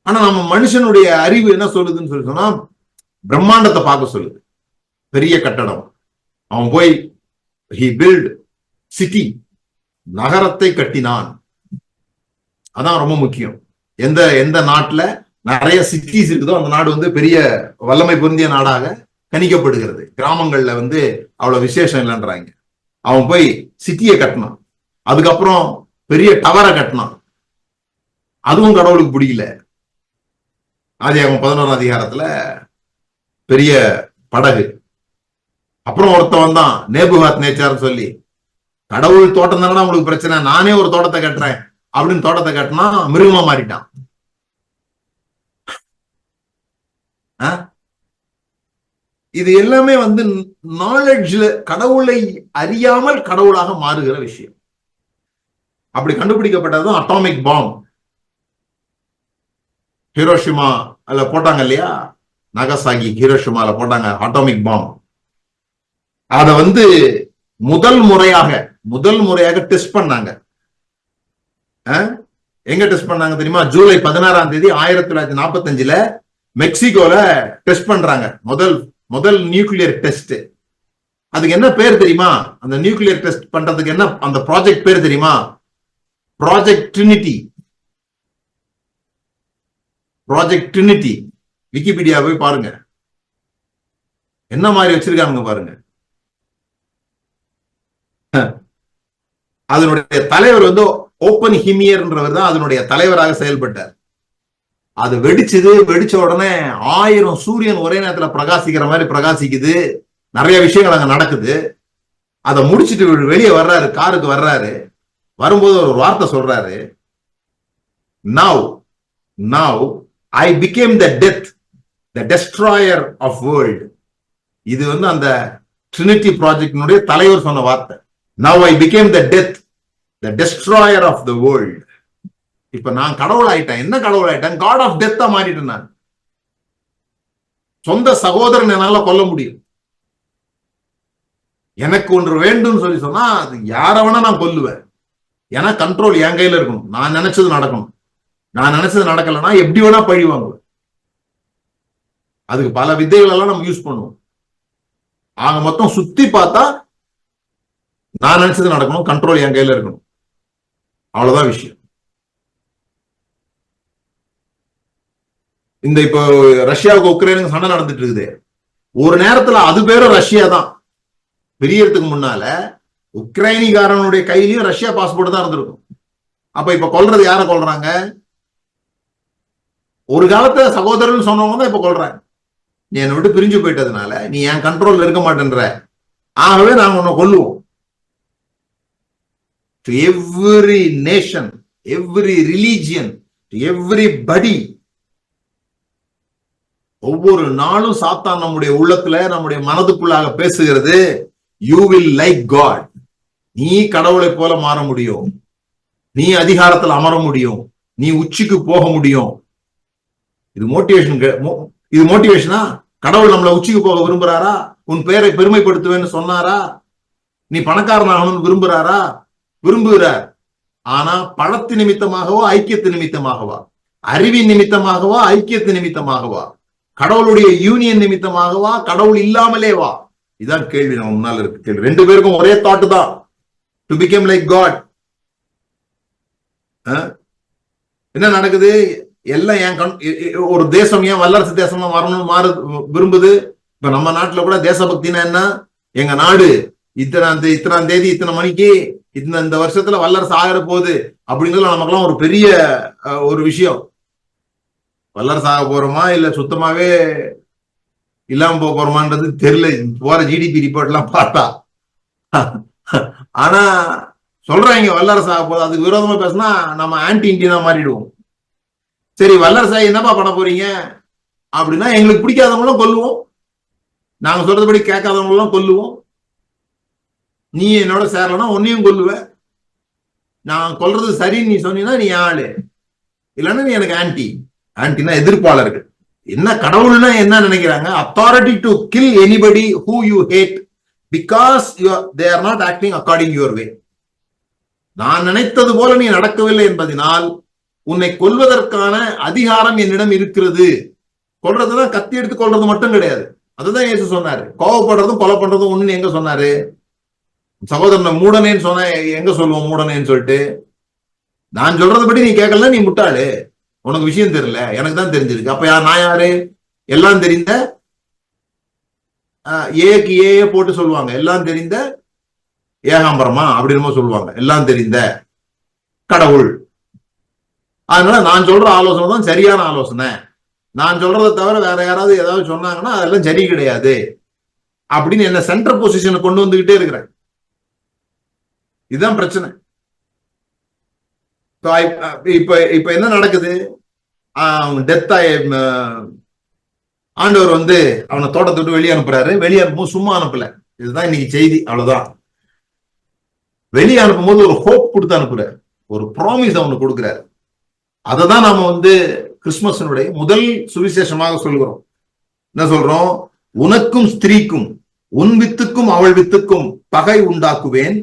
ஆனா நம்ம மனுஷனுடைய அறிவு என்ன சொல்லுதுன்னு சொல்லி சொன்னா, பிரம்மாண்டத்தை பார்க்க சொல்லுது. பெரிய கட்டடம், அவன் போய் he built city, நகரத்தை கட்டினான். அதான் ரொம்ப முக்கியம். எந்த நாட்டுல நிறைய சிட்டிஸ் இருக்குதோ அந்த நாடு பெரிய வல்லமை பொருந்திய நாடாக கணிக்கப்படுகிறது. கிராமங்கள்ல அவ்வளவு விசேஷம் இல்லைன்றாங்க. அவன் போய் சிட்டியை கட்டினான், அதுக்கப்புறம் பெரிய டவரை கட்டினான். அதுவும் கடவுளுக்கு பிடிக்கல. ஆதியாகமம் 11ஆம் அதிகாரத்துல பெரிய படகு. அப்புறம் ஒருத்தவன் தான் நேபுகாத் நேச்சார்னு சொல்லி, கடவுள் தோட்டம் தானே உங்களுக்கு பிரச்சனை, நானே ஒரு தோட்டத்தை கட்டுறேன் அப்படின்னு தோட்டத்தை கட்டினா மிருகமா மாறிட்டான். இது எல்லாமே நாலேஜ்ல கடவுளை அறியாமல் கடவுளாக மாறுகிற விஷயம். அப்படி கண்டுபிடிக்கப்பட்டதும் அட்டாமிக் பாம். ஹிரோஷிமா அதுல போட்டாங்க இல்லையா, நாகசாகி ஹிரோஷிமால போட்டாங்க அட்டாமிக் பாம். அத முதல் முறையாக டெஸ்ட் பண்ணாங்க. எங்க டெஸ்ட் பண்ணாங்க தெரியுமா? ஜூலை 16ஆம் தேதி 1945 மெக்சிகோல டெஸ்ட் பண்றாங்க. முதல் நியூக்ளியர் டெஸ்ட். அதுக்கு என்ன பேர் தெரியுமா? அந்த நியூக்ளியர் டெஸ்ட் பண்றதுக்கு என்ன அந்த ப்ராஜெக்ட் பேர் தெரியுமா? Project Trinity. Project Trinity. Wikipedia போய் பாருங்க, என்ன மாதிரி வச்சிருக்காங்க பாருங்க. அதனுடைய தலைவர் ஓப்பன் ஹிமியர்ன்றவர் தான் அதனுடைய தலைவராக செயல்பட்டார். அது வெடிச்சது. வெடிச்ச உடனே 1000 சூரியன் ஒரே நேரத்துல பிரகாசிக்கிற மாதிரி பிரகாசிக்குது. நிறைய விஷயங்கள் அங்க நடக்குது. அதை முடிச்சுட்டு வெளியே வர்றாரு, காருக்கு வர்றாரு. வரும்போது ஒரு வார்த்தை சொல்றாரு, now I became the death, the destroyer of world. இது அந்த ட்ரினிட்டி ப்ராஜெக்டினுடைய தலைவர் சொன்ன வார்த்தை. Now I became the death, the destroyer of the world. இப்ப நான் கடவுள் ஆயிட்டேன். என்ன கடவுள் ஆயிட்டேன்? காட் ஆஃப் டெத்தா மாறிட்டேன். நான் சொந்த சகோதரன் என்னால கொல்ல முடியும். எனக்கு ஒன்று வேண்டும் சொல்லி சொன்னா அது யார வேணா நான் கொல்லுவேன். ஏன்னா கண்ட்ரோல் என் கையில இருக்கணும். நான் நினைச்சது நடக்கணும். நான் நினைச்சது நடக்கலன்னா எப்படி வேணா பழி வாங்குவேன். அதுக்கு பல வித்தைகள் எல்லாம் நம்ம யூஸ் பண்ணுவோம். ஆக மொத்தம் சுத்தி பார்த்தா நான் நினைச்சது நடக்கணும், கண்ட்ரோல் என் கையில இருக்கணும். அவ்வளவுதான் விஷயம். இந்த இப்போ ரஷ்யாவுக்கு உக்ரைனுக்கு சண்டை நடந்துட்டு இருக்குது. ஒரு நேரத்துல அது பேரும் ரஷ்யா தான். பிரியறதுக்கு முன்னால உக்ரைனிகாரனுடைய கையிலயும் ரஷ்யா பாஸ்போர்ட் தான் இருந்திருக்கும். அப்ப இப்ப கொல்றது யார கொல்றாங்க? ஒரு காலத்துல சகோதரன் சொன்னவங்க தான் இப்ப கொல்றாங்க. நீ என்னை விட்டு பிரிஞ்சு போயிட்டதுனால நீ என் கண்ட்ரோல்ல இருக்க மாட்டேன்ற, ஆகவே நாங்க உன்னை கொல்லுவோம். To every nation, every religion, to everybody. ஒவ்வொரு நாளும் சாத்தான் நம்முடைய உள்ளத்துல, நம்முடைய மனதுக்குள்ளாக பேசுகிறது, you will like God. நீ கடவுளை போல மாற முடியும், நீ அதிகாரத்தில் அமர முடியும், நீ உச்சிக்கு போக முடியும். இது மோட்டிவேஷன். இது மோட்டிவேஷனா? கடவுள் நம்மளை உச்சிக்கு போக விரும்புறாரா? உன் பெயரை பெருமைப்படுத்துவேன்னு சொன்னாரா? நீ பணக்காரனாகணும்னு விரும்புறாரா? விரும்புகிறார். ஆனா பணத்து நிமித்தமாகவா, ஐக்கியத்து நிமித்தமாகவா? அறிவின் நிமித்தமாகவா, ஐக்கியத்து நிமித்தமாகவா? கடவுளுடைய யூனியன் நிமித்தமாகவா, கடவுள் இல்லாமலே வா? இதான் கேள்வி நம்ம முன்னால் இருக்கு. கேள்வி ரெண்டு பேருக்கும் ஒரே தாட் தான், டு பிகம் லைக் காட். என்ன நடக்குது? எல்லாம் என் ஒரு தேசம் ஏன் வல்லரசு தேசமா வரணும்னு விரும்புது. இப்ப நம்ம நாட்டுல கூட தேசபக்தினா என்ன? எங்க நாடு இத்தனாம் தேதி இத்தனை மணிக்கு இந்த வருஷத்துல வல்லரசு ஆகிற போகுது அப்படிங்கிறது நமக்கெல்லாம் ஒரு பெரிய ஒரு விஷயம். வல்லரசு ஆக போறோமா இல்ல சுத்தமாவே இல்லாம போக போறோமான்றது தெரியல போற ஜிடிபி ரிப்போர்ட் எல்லாம் பார்த்தா. ஆனா சொல்றாங்க வல்லரசு ஆக போகுது. அதுக்கு விரோதமா பேசினா நம்ம ஆன்டி இண்டியனா மாறிடுவோம். சரி, வல்லரசாகி என்னப்பா பண்ண போறீங்க அப்படின்னா, எங்களுக்கு பிடிக்காதவங்களும் கொல்லுவோம், நாங்க சொல்றதுபடி கேட்காதவங்களும் கொல்லுவோம். நீ என்னோட சேரலன்னா உன்னையும் கொல்லுவேன். நான் கொல்றது சரின்னு நீ சொன்னீங்கன்னா நீ ஆளு, இல்லைன்னா நீ எனக்கு ஆன்டி. ஆன்டினா எதிர்ப்பாளர்கள். என்ன கடவுள்னா என்ன நினைக்கிறாங்க? Authority to kill anybody who you hate because they are not acting according your way. நான் நினைத்தது போல நீ நடக்கவில்லை என்பதனால் உன்னை கொல்வதற்கான அதிகாரம் என்னிடம் இருக்கிறது. கொல்றதுதான் கத்தி எடுத்து கொல்றது மட்டும் கிடையாது. அதுதான் இயேசு சொன்னாரு. கோவப்படுறதும் கொலை பண்றதும் ஒண்ணுன்னு எங்க சொன்னாரு? சகோதரனை மூடனேன்னு சொன்ன எங்க சொல்லுவோம் மூடனேன்னு சொல்லிட்டு? நான் சொல்றதுபடி நீ கேட்கல, நீ முட்டாளு, உனக்கு விஷயம் தெரியல, எனக்கு தான் தெரிஞ்சிருக்கு. அப்ப நான் யாரு? எல்லாம் தெரிந்த ஏக்கு ஏ போட்டு சொல்லுவாங்க, எல்லாம் தெரிந்த ஏகாம்பரமா அப்படின்னு சொல்லுவாங்க, எல்லாம் தெரிந்த கடவுள். அதனால நான் சொல்ற ஆலோசனை தான் சரியான ஆலோசனை. நான் சொல்றதை தவிர வேற யாராவது ஏதாவது சொன்னாங்கன்னா அதெல்லாம் சரி கிடையாது அப்படின்னு என்ன சென்ட்ரல் பொசிஷனை கொண்டு வந்துகிட்டே இருக்கிறேன். இதுதான் பிரச்சனை. இப்ப என்ன நடக்குது? டெத் ஆண்டவர் அவனை தோட்டத்தை விட்டு வெளியே அனுப்புறாரு. வெளியே அனுப்பும் சும்மா அனுப்பல. இதுதான் இன்னைக்கு செய்தி. அவ்வளவுதான். வெளியே அனுப்பும் போது ஒரு ஹோப் கொடுத்து அனுப்புறாரு, ஒரு ப்ராமிஸ் அவனுக்கு கொடுக்குறாரு. அததான் நாம கிறிஸ்துமஸினுடைய முதல் சுவிசேஷமாக சொல்கிறோம். என்ன சொல்றோம்? உனக்கும் ஸ்திரீக்கும் உன் வித்துக்கும் அவள் வித்துக்கும் பகை உண்டாக்குவேன்,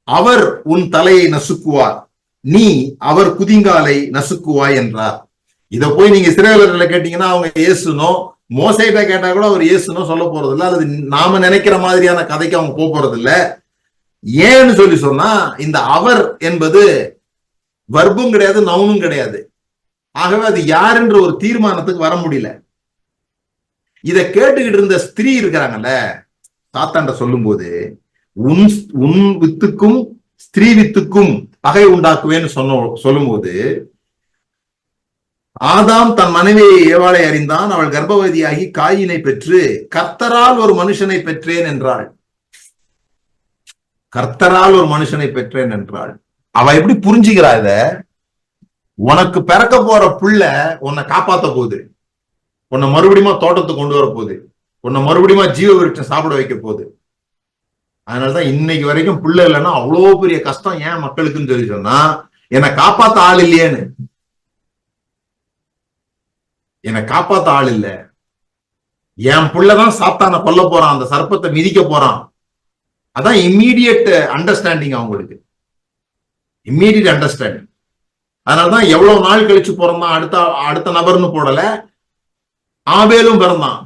அவர் உன் தலையை நசுக்குவார், நீ அவர் குதிங்காலை நசுக்குவாய் என்றார். இத போய் நீங்க இஸ்ரவேலர்களை கேட்டீங்கன்னா அவங்க இயேசுனோ, மோசேட்ட கேட்டா கூட அவர் இயேசுனோ சொல்ல போறது இல்லை. அல்லது நாம நினைக்கிற மாதிரியான கதைக்கு அவங்க போறது இல்லை. ஏன்னு சொல்லி சொன்னா, இந்த அவர் என்பது வர்பும் கிடையாது, நவுனும் கிடையாது. ஆகவே அது யாருன்ற ஒரு தீர்மானத்துக்கு வர முடியல. இத கேட்டுக்கிட்டு இருந்த ஸ்திரீ இருக்கிறாங்கல்ல, சாத்தாண்ட சொல்லும் போது உன் வித்துக்கும் ஸ்திரீ வித்துக்கும் பகை உண்டாக்குவேன்னு சொல்லும்போது, ஆதாம் தன் மனைவியை ஏவாளை அறிந்தான், அவள் கர்ப்பவதியாகி காயினை பெற்று கர்த்தரால் ஒரு மனுஷனை பெற்றேன் என்றாள். கர்த்தரால் ஒரு மனுஷனை பெற்றேன் என்றாள். அவ எப்படி புரிஞ்சுக்கிறா இத? உனக்கு பிறக்க போற புள்ள உன்னை காப்பாத்த போகுது, உன்னை மறுபடியும் தோட்டத்துக்கு கொண்டு வர போகுது, உன்னை மறுபடியும் ஜீவ விருட்சம் சாப்பிட வைக்க போகுது. அதனாலதான் இன்னைக்கு வரைக்கும் புள்ள இல்லைன்னா அவ்வளவு பெரிய கஷ்டம் ஏன் மக்களுக்குன்னு சொல்லி சொன்னா, என்னை காப்பாத்த ஆள் இல்லையேன்னு. என்னை காப்பாத்த ஆள் இல்ல, என் புள்ளதான் சாத்தான கொல்ல போறான், அந்த சர்ப்பத்தை மிதிக்க போறான். அதான் இம்மீடியட் அண்டர்ஸ்டாண்டிங் அவங்களுக்கு, இம்மீடியட் அண்டர்ஸ்டாண்டிங். அதனாலதான் எவ்வளவு நாள் கழிச்சு பிறந்தான் அடுத்த நபர்னு போடல, ஆபேலும் பிறந்தான்.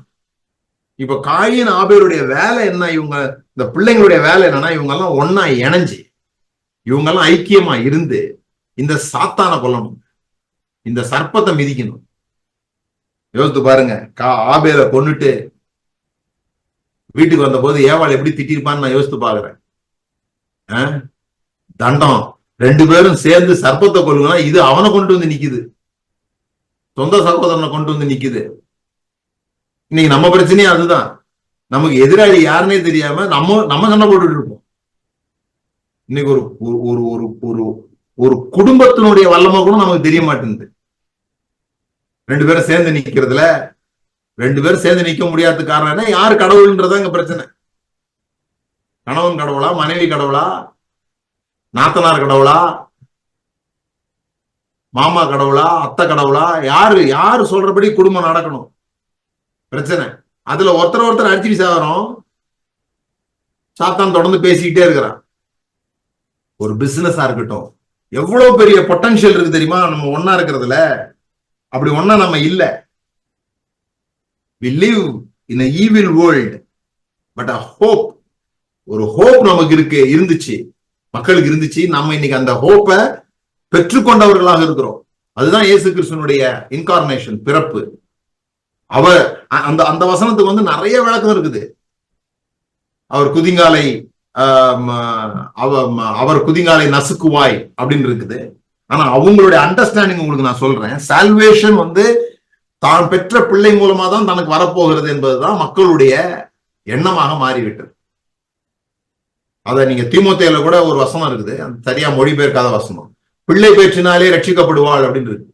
இப்ப காயின் ஆபேலுடைய வேலை என்ன? இவங்க இந்த பிள்ளைங்களுடைய வேலை என்னன்னா, இவங்க எல்லாம் ஒன்னா இணைஞ்சு, இவங்க எல்லாம் ஐக்கியமா இருந்து இந்த சாத்தான கொல்லணும், இந்த சர்ப்பத்தை மிதிக்கணும். யோசித்து பாருங்க, ஆபேலை கொன்னுட்டு வீட்டுக்கு வந்த போது ஏவாள் எப்படி திட்டிருப்பான்னு நான் யோசித்து பாக்குறேன். தண்டம், 2 பேரும் சேர்ந்து சர்ப்பத்தை கொல்லுங்கன்னா இது அவனை கொண்டு வந்து நிக்குது, சொந்த சகோதரனை கொண்டு வந்து நிக்குது. இன்னைக்கு நம்ம பிரச்சனையே அதுதான். நமக்கு எதிராளி யாருன்னே தெரியாம நம்ம சண்டை போட்டுட்டு இருப்போம். இன்னைக்கு ஒரு ஒரு ஒரு ஒரு குடும்பத்தினுடைய வல்லமை கூட நமக்கு தெரிய மாட்டேங்குது. 2 பேரும் சேர்ந்து நிக்கிறதுல, 2 பேரும் சேர்ந்து நிக்க முடியாத காரணம் என்ன? யாரு கடவுள்ன்றதா இங்க பிரச்சனை. கணவன் கடவுளா, மனைவி கடவுளா, நாத்தனார் கடவுளா, மாமா கடவுளா, அத்தை கடவுளா? யாரு சொல்றபடி குடும்பம் நடக்கணும்? பிரச்சனை. அதுல ஒருத்தர் அடிச்சு சாவறோம். சாத்தான் தொடர்ந்து பேசிக்கிட்டே இருக்கிறான். ஒரு பிசினஸா இருக்கட்டும், எவ்வளவு பெரிய பொட்டன்ஷியல் இருக்கு தெரியுமா நம்ம ஒன்னா இருக்கிறதுல? அப்படி ஒன்னா நம்ம இல்ல. we live in a evil world but a hope, ஒரு ஹோப் நமக்கு இருந்துச்சு, மக்களுக்கு இருந்துச்சு. நம்ம இன்னைக்கு அந்த ஹோப்பை பெற்றுக்கொண்டவர்களாக இருக்கிறோம். அதுதான் இயேசு கிறிஸ்துவனுடைய இன்கார்னேஷன், பிறப்பு. அவர் அந்த வசனத்துக்கு வந்து நிறைய விளக்கம் இருக்குது. அவர் குதிங்காலை நசுக்குவாய் அப்படின்னு இருக்குது. ஆனா அவங்களுடைய அண்டர்ஸ்டாண்டிங் உங்களுக்கு நான் சொல்றேன். சால்வேஷன் வந்து தான் பெற்ற பிள்ளை மூலமா தான் தனக்கு வரப்போகிறது என்பதுதான் மக்களுடைய எண்ணமாக மாறிவிட்டது. அத நீங்க தீமோத்தேயுல கூட ஒரு வசனம் இருக்குது, சரியா மொழிபெயர்க்காத வசனம். பிள்ளை பேற்றினாலே ரட்சிக்கப்படுவாள் அப்படின்னு இருக்கு.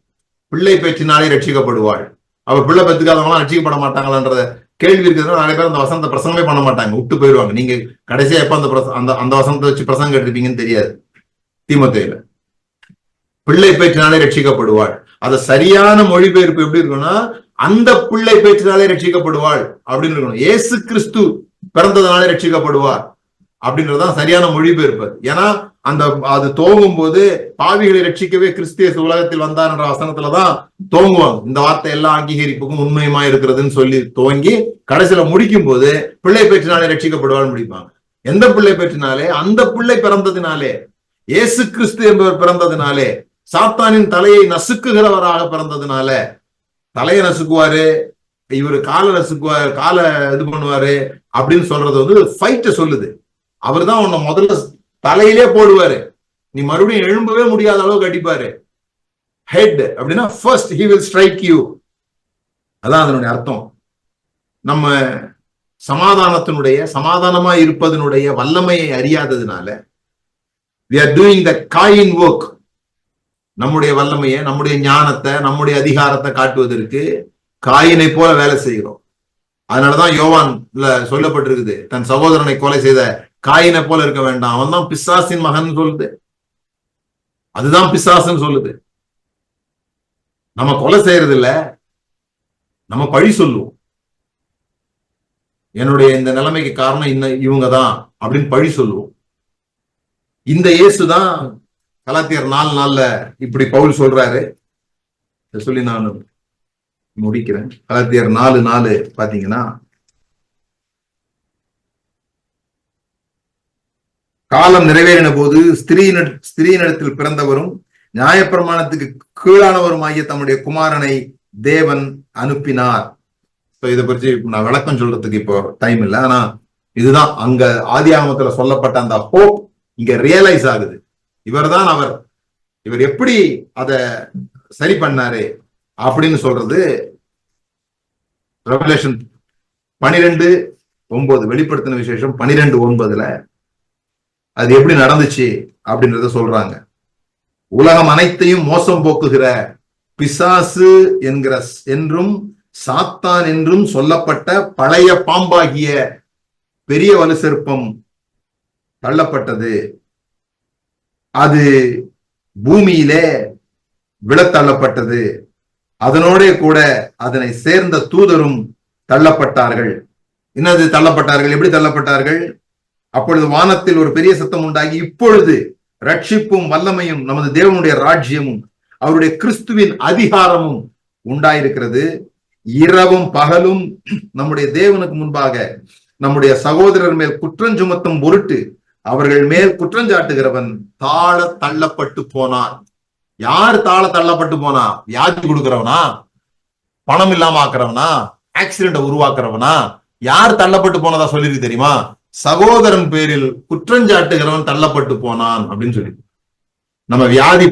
பிள்ளை பேற்றினாலே ரட்சிக்கப்படுவாள். அவ பிள்ளை பெற்றுக்காதவங்களாம் ரட்சிக்கப்பட மாட்டாங்களான்ற கேள்வி இருக்கிறதுனால நிறைய பேர் அந்த வசனத்தை பிரசங்கமே பண்ண மாட்டாங்க, விட்டு போயிடுவாங்க. நீங்க கடைசியா எப்ப அந்த வசனத்தை வச்சு பிரசங்கம் கேட்டிருப்பீங்கன்னு தெரியாது. தீமோத்தேயுல பிள்ளை பேற்றினாலே ரட்சிக்கப்படுவாள். அத சரியான மொழிபெயர்ப்பு எப்படி இருக்குன்னா, அந்த பிள்ளை பேற்றினாலே ரட்சிக்கப்படுவாள் அப்படின்னு இருக்கணும். இயேசு கிறிஸ்து பிறந்ததுனாலே ரட்சிக்கப்படுவார் அப்படின்றதுதான் சரியான மொழிபெயர்ப்பு. ஏன்னா அது துவங்கும் போது பாவிகளை ரட்சிக்கவே கிறிஸ்து உலகத்தில் வந்தார் என்ற வசனத்துலதான் துவங்குவாங்க. இந்த வார்த்தை எல்லா அங்கீகரிப்புக்கும் உண்மையுமா இருக்கிறதுன்னு சொல்லி துவங்கி கடைசியில முடிக்கும் போது பிள்ளை பேற்றினாலே ரட்சிக்கப்படுவான்னு முடிப்பாங்க. எந்த பிள்ளை பேற்றினாலே? அந்த பிள்ளை பிறந்ததினாலே, இயேசு கிறிஸ்து என்பவர் பிறந்ததினாலே, சாத்தானின் தலையை நசுக்குகிறவராக பிறந்ததுனால. தலையை நசுக்குவாரு, இவரு காலை நசுக்குவாரு, காலை இது பண்ணுவாரு அப்படின்னு சொல்றது வந்து ஃபைட்ட சொல்லுது. அவர் தான் உன்னை முதல்ல தலையிலே போடுவாரு, நீ மறுபடியும் எழும்பவே முடியாத அளவுக்கு அடிப்பாரு. ஹெட் அப்படின்னா first he will strike you. அதான் அதனுடைய அர்த்தம். நம்ம சமாதானமா இருப்பதனுடைய வல்லமையை அறியாததுனால we are doing the Kain work. நம்முடைய வல்லமையை, நம்முடைய ஞானத்தை, நம்முடைய அதிகாரத்தை காட்டுவதற்கு காயினை போல வேலை செய்கிறோம். அதனாலதான் யோவான்ல சொல்லப்பட்டிருக்குது, தன் சகோதரனை கொலை செய்த காயினை போல இருக்க வேண்டாம், அவன் தான் பிசாசின் மகன் சொல்லுது. அதுதான் பிசாசுன்னு சொல்லுது. நம்ம கொலை செய்யறது இல்ல, நம்ம பழி சொல்லுவோம். என்னுடைய இந்த நிலைமைக்கு காரணம் இவங்கதான் அப்படின்னு பழி சொல்லுவோம். இந்த இயேசுதான் கலாத்தியர் 4:4 இப்படி பவுல் சொல்றாரு. சொல்லி நான் முடிக்கிறேன். கலாத்தியர் 4:4 பாத்தீங்கன்னா, காலம் நிறைவேறின போது ஸ்திரீனிடத்தில் பிறந்தவரும் நியாயப்பிரமாணத்துக்கு கீழானவருமாகிய தம்முடைய குமாரனை தேவன் அனுப்பினார். இதை பற்றி நான் விளக்கம் சொல்றதுக்கு இப்போ டைம் இல்லை. ஆனா இதுதான் அங்க ஆதியாகமத்துல சொல்லப்பட்ட அந்த ஹோப் இங்க ரியலைஸ் ஆகுது. இவர்தான் அவர், இவர் எப்படி அத சரி பண்ணாரு அப்படின்னு சொல்றது ரெவலேஷன் 12:9, வெளிப்படுத்தின விசேஷம் 12:9 அது எப்படி நடந்துச்சு அப்படின்றத சொல்றாங்க. உலகம் அனைத்தையும் மோசம் போக்குகிற பிசாசு என்றும் சாத்தான் என்றும் சொல்லப்பட்ட பழைய பாம்பாகிய பெரிய வலு சர்ப்பம் தள்ளப்பட்டது. அது பூமியிலே விழத்தள்ளப்பட்டது. அதனோட கூட அதனை சேர்ந்த தூதரும் தள்ளப்பட்டார்கள். என்னது தள்ளப்பட்டார்கள்? எப்படி தள்ளப்பட்டார்கள்? அப்பொழுது வானத்தில் ஒரு பெரிய சத்தம் உண்டாகி, இப்பொழுது ரட்சிப்பும் வல்லமையும் நமது தேவனுடைய ராஜ்யமும் அவருடைய கிறிஸ்துவின் அதிகாரமும் உண்டாயிருக்கிறது. இரவும் பகலும் நம்முடைய தேவனுக்கு முன்பாக நம்முடைய சகோதரர் மேல் குற்றம் சுமத்தும் பொருட்டு அவர்கள் மேல் குற்றஞ்சாட்டுகிறவன் தாழ தள்ளப்பட்டு போனான். யார் தாழ தள்ளப்பட்டு போனா? வியாதி கொடுக்கிறவனா? பணம் இல்லாம ஆக்குறவனா? ஆக்சிடென்ட் உருவாக்குறவனா? யார் தள்ளப்பட்டு போனதா சொல்லிருக்கு தெரியுமா? சகோதரன் பேரில் குற்றஞ்சாட்டுகிறவன் தள்ளப்பட்டு போனான் அப்படின்னு சொல்லி. நம்ம வியாதி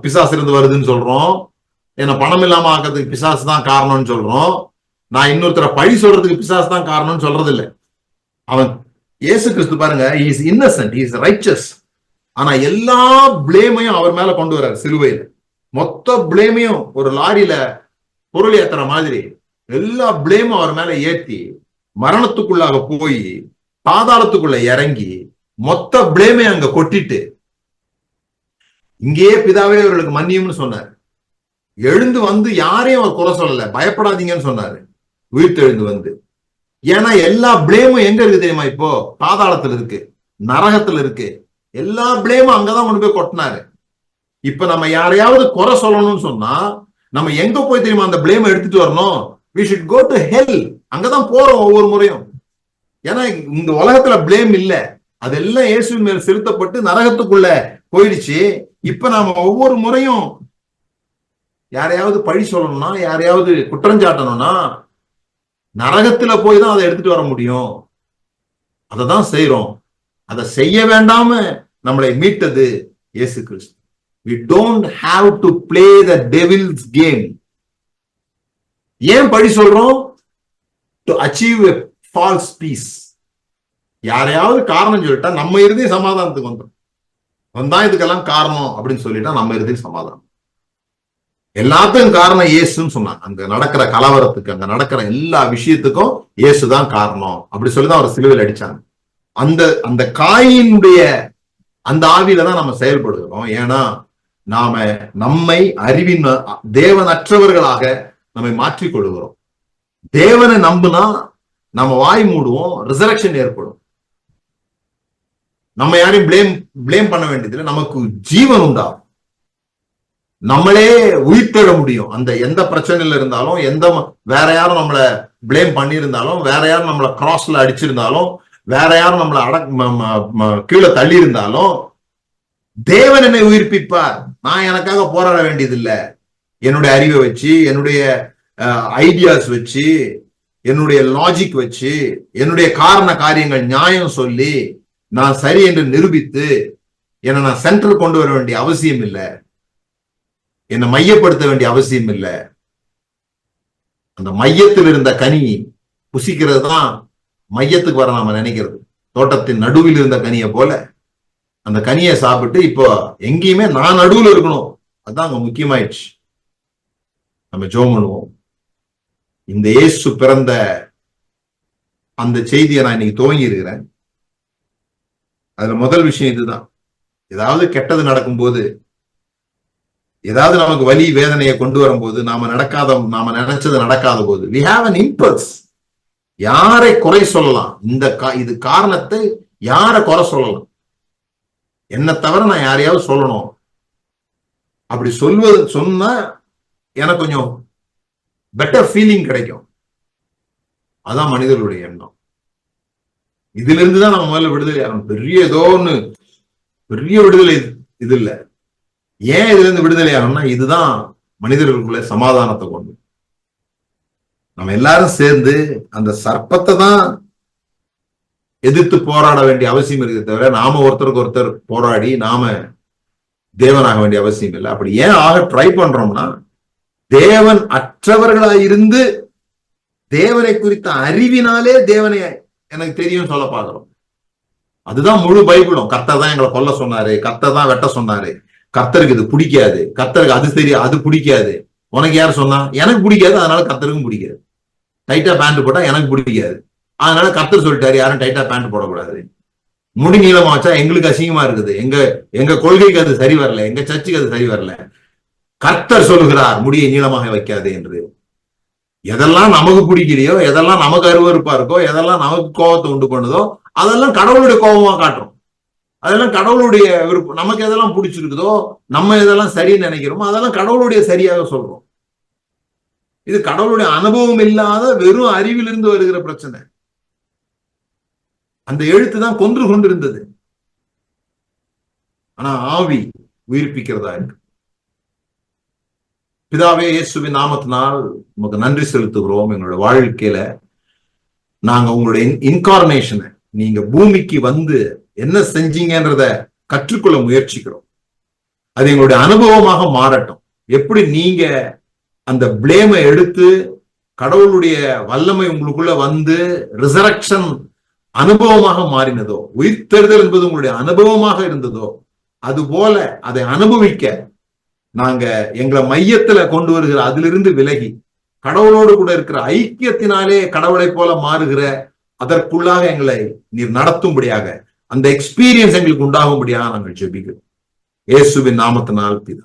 பிசாசு இருந்து வருதுன்னு சொல்றோம், என்ன பணம் இல்லாம ஆக்கிறதுக்கு பிசாசு தான் காரணம்னு சொல்றோம். நான் இன்னொருத்தர பழி சொல்றதுக்கு பிசாசு தான் காரணம்னு சொல்றது இல்லை. அவன் இயேசு கிறிஸ்து பாருங்க, he is innocent, he is righteous. ஆனா எல்லா பிளேமையும் அவர் மேல கொண்டு வர்றாரு சிலுவையில. மொத்த பிளேமையும் ஒரு லாரியில பொருள் ஏத்துற மாதிரி எல்லா பிளேமும் அவர் மேல ஏத்தி மரணத்துக்குள்ளாக போய் பாதாளத்துக்குள்ள இறங்கி மொத்த பிளேமை அங்க கொட்டிட்டு, இங்கேயே பிதாவே அவர்களுக்கு மன்னியும்னு சொன்னார். எழுந்து வந்து யாரையும் அவர் குறை சொல்லல, பயப்படாதீங்கன்னு சொன்னாரு. உயிர்த்தெழுந்து வந்து, ஏன்னா எல்லா பிளேமும் எங்க இருக்கு தெரியுமா? இப்போ பாதாளத்துல இருக்கு, நரகத்துல இருக்கு. எல்லா பிளேமும் அங்கதான் கொண்டு போய் கொட்டினாரு. இப்ப நம்ம யாரையாவது குறை சொல்லணும்னு சொன்னா நம்ம எங்க போய் தெரியுமா அந்த பிளேமை எடுத்துட்டு வரணும்? we should go to hell. அங்கதான் போறோம் ஒவ்வொரு முறையும். ஏன்னா இந்த உலகத்துல பிளேம் இல்ல, அதெல்லாம் இயேசுவின் மேல் செலுத்தப்பட்டு நரகத்துக்குள்ள போயிடுச்சு. இப்ப நாம ஒவ்வொரு முறையும் யாரையாவது பழி சொல்லணும்னா, யாரையாவது குற்றஞ்சாட்டணும்னா நரகத்துல போய் தான் அதை எடுத்துட்டு வர முடியும். அததான் செய்யறோம். அதை செய்ய வேண்டாம நம்மளை மீட்டது இயேசு கிறிஸ்து. We don't have to play the devil's game. ஏன் பழி சொல்றோம்? To achieve a false peace. யாரையாவது காரணம் சொல்லிட்டா நம்ம இறுதி சமாதானத்துக்கு வந்துடும். வந்தான் இதுக்கெல்லாம் காரணம் அப்படின்னு சொல்லிட்டா நம்ம இறுதி சமாதானம். எல்லாத்துக்கும் காரணம் இயேசுன்னு சொன்னாங்க. அங்க நடக்கிற கலவரத்துக்கு, அங்க நடக்கிற எல்லா விஷயத்துக்கும் இயேசுதான் காரணம் அப்படி சொல்லிதான் அவர் சிலுவையில் அடிச்சாங்க. அந்த காயினுடைய அந்த ஆவியில தான் நம்ம செயல்படுகிறோம். ஏன்னா நாம நம்மை அறிவின் தேவனற்றவர்களாக நம்மை மாற்றிக் கொள்கிறோம். தேவனை நம்புனா நம்ம வாய் மூடுவோம், ரிசரக்ஷன் ஏற்படும். நம்ம யாரையும் பிளேம் பண்ண வேண்டியதில்லை, நமக்கு ஜீவன் உண்டாகும், நம்மளே உயிர்த்தெழ முடியும். அந்த எந்த பிரச்சனையில இருந்தாலும், வேற யாரும் நம்மள பிளேம் பண்ணியிருந்தாலும், வேற யாரும் நம்மள கிராஸ்ல அடிச்சிருந்தாலும், வேற யாரும் நம்மள கீழே தள்ளி இருந்தாலும் தேவன் என்னை உயிர்ப்பிப்பார். நான் எனக்காக போராட வேண்டியதில்லை. என்னுடைய அறிவை வச்சு, என்னுடைய ஐடியாஸ் வச்சு, என்னுடைய லாஜிக் வச்சு, என்னுடைய காரண காரியங்கள் நியாயம் சொல்லி நான் சரி என்று நிரூபித்து என்னை நான் சென்டர் கொண்டு வர வேண்டிய அவசியம் இல்லை, என்னை மையப்படுத்த வேண்டிய அவசியம் இல்லை. அந்த மையத்தில் இருந்த கனி புசிக்கிறது தான் மையத்துக்கு வர நாம நினைக்கிறது. தோட்டத்தின் நடுவில் இருந்த கனியை போல அந்த கனியை சாப்பிட்டு இப்போ எங்கேயுமே நான் நடுவில் இருக்கணும். அதுதான் அங்க முக்கியமாயிடுச்சு. நம்ம ஜெபம் பண்ணுவோம். இந்த இயேசு பிறந்த அந்த செய்தியை நான் இன்னைக்கு துவங்கி இருக்கிறேன். அதுல முதல் விஷயம் இதுதான். ஏதாவது கெட்டது நடக்கும்போது, ஏதாவது நமக்கு வலி வேதனையை கொண்டு வரும்போது, நாம நினைச்சது நடக்காத போது, we have an impulse. யாரை குறை சொல்லலாம்? இது காரணத்தை யாரை குறை சொல்லலாம்? என்ன தவிர நான் யாரையாவது சொல்லணும். அப்படி சொன்னா எனக்கு கொஞ்சம் பெட்டர் ஃபீலிங் கிடைக்கும். அதான் மனிதர்களுடைய எண்ணம். இதுல இருந்துதான் நம்ம முதல்ல விடுதலை ஆகணும். பெரிய விடுதலை இது இல்ல. ஏன் இதுல இருந்து விடுதலை ஆகணும்னா, இதுதான் மனிதர்களுக்குள்ள சமாதானத்தை கொண்டு நம்ம எல்லாரும் சேர்ந்து அந்த சர்ப்பத்தை தான் எதிர்த்து போராட வேண்டிய அவசியம் இருக்கு. தவிர நாம ஒருத்தருக்கு ஒருத்தர் போராடி நாம தேவனாக வேண்டிய அவசியம் இல்லை. அப்படி ஏன் ஆக ட்ரை பண்றோம்னா, தேவன் அற்றவர்களாய் இருந்து தேவனை குறித்த அறிவினாலே தேவனை எனக்கு தெரியும் சொல்ல பாக்குறோம். அதுதான் முழு பைபிளும். கர்த்தர் தான் எங்களை கொல்ல சொன்னாரு, கர்த்தர் தான் வெட்ட சொன்னாரு, கர்த்தருக்கு இது பிடிக்காது, கர்த்தருக்கு அது சரி அது பிடிக்காது. உனக்கு யார் சொன்னா? எனக்கு பிடிக்காது, அதனால கர்த்தருக்கும் பிடிக்காது. டைட்டா பேண்ட் போட்டா எனக்கு பிடிக்காது, அதனால கர்த்தர் சொல்லிட்டாரு யாரும் டைட்டா பேண்ட் போடக்கூடாது. முடி நீளமா வச்சா எங்களுக்கு அசிங்கமா இருக்குது, எங்க கொள்கைக்கு அது சரி வரல, எங்க சர்ச்சுக்கு அது சரி வரல. கர்த்தர் சொல்லுகிறார் முடியை நீளமாக வைக்காது என்று. எதெல்லாம் நமக்கு பிடிக்கலையோ, எதெல்லாம் நமக்கு அருவருப்பா இருக்கோ, எதெல்லாம் நமக்கு கோபத்தை உண்டு பண்ணுதோ, அதெல்லாம் கடவுளுடைய கோபமா காட்டுறோம். அதெல்லாம் கடவுளுடைய விருப்பம். நமக்கு எதெல்லாம் பிடிச்சிருக்குதோ, நம்ம எதெல்லாம் சரின்னு நினைக்கிறோமோ, அதெல்லாம் கடவுளுடைய சரியாக சொல்றோம். இது கடவுளுடைய அனுபவம் இல்லாத வெறும் அறிவிலிருந்து வருகிற பிரச்சனை. அந்த எழுத்து தான் கொன்று கொண்டிருந்தது. ஆனா ஆவி உயிர்ப்பிக்கிறதா இருக்கு. பிதாவே, இயேசுவின் நாமத்தினால் உங்களுக்கு நன்றி செலுத்துகிறோம். எங்களோட வாழ்க்கையில நாங்க உங்களுடைய இன்கார்னேஷனை, நீங்க பூமிக்கு வந்து என்ன செஞ்சீங்கன்றத கற்றுக்கொள்ள முயற்சிக்கிறோம். அது எங்களுடைய அனுபவமாக மாறட்டும். எப்படி நீங்க அந்த பிளேமை எடுத்து கடவுளுடைய வல்லமை உங்களுக்குள்ள வந்து ரிசரக்ஷன் அனுபவமாக மாறினதோ, உயிர்த்தெழுதல் என்பது உங்களுடைய அனுபவமாக இருந்ததோ, அது போல அதை அனுபவிக்க நாங்க எங்களை மையத்துல கொண்டு வருகிற அதிலிருந்து விலகி கடவுளோடு கூட இருக்கிற ஐக்கியத்தினாலே கடவுளை போல மாறுகிற அதற்குள்ளாக எங்களை நீர் நடத்தும்படியாக, அந்த எக்ஸ்பீரியன்ஸ் எங்களுக்கு உண்டாகும்படியாக நாங்கள் ஜெபிக்கிறோம். இயேசுவின் நாமத்தினால் பிதா.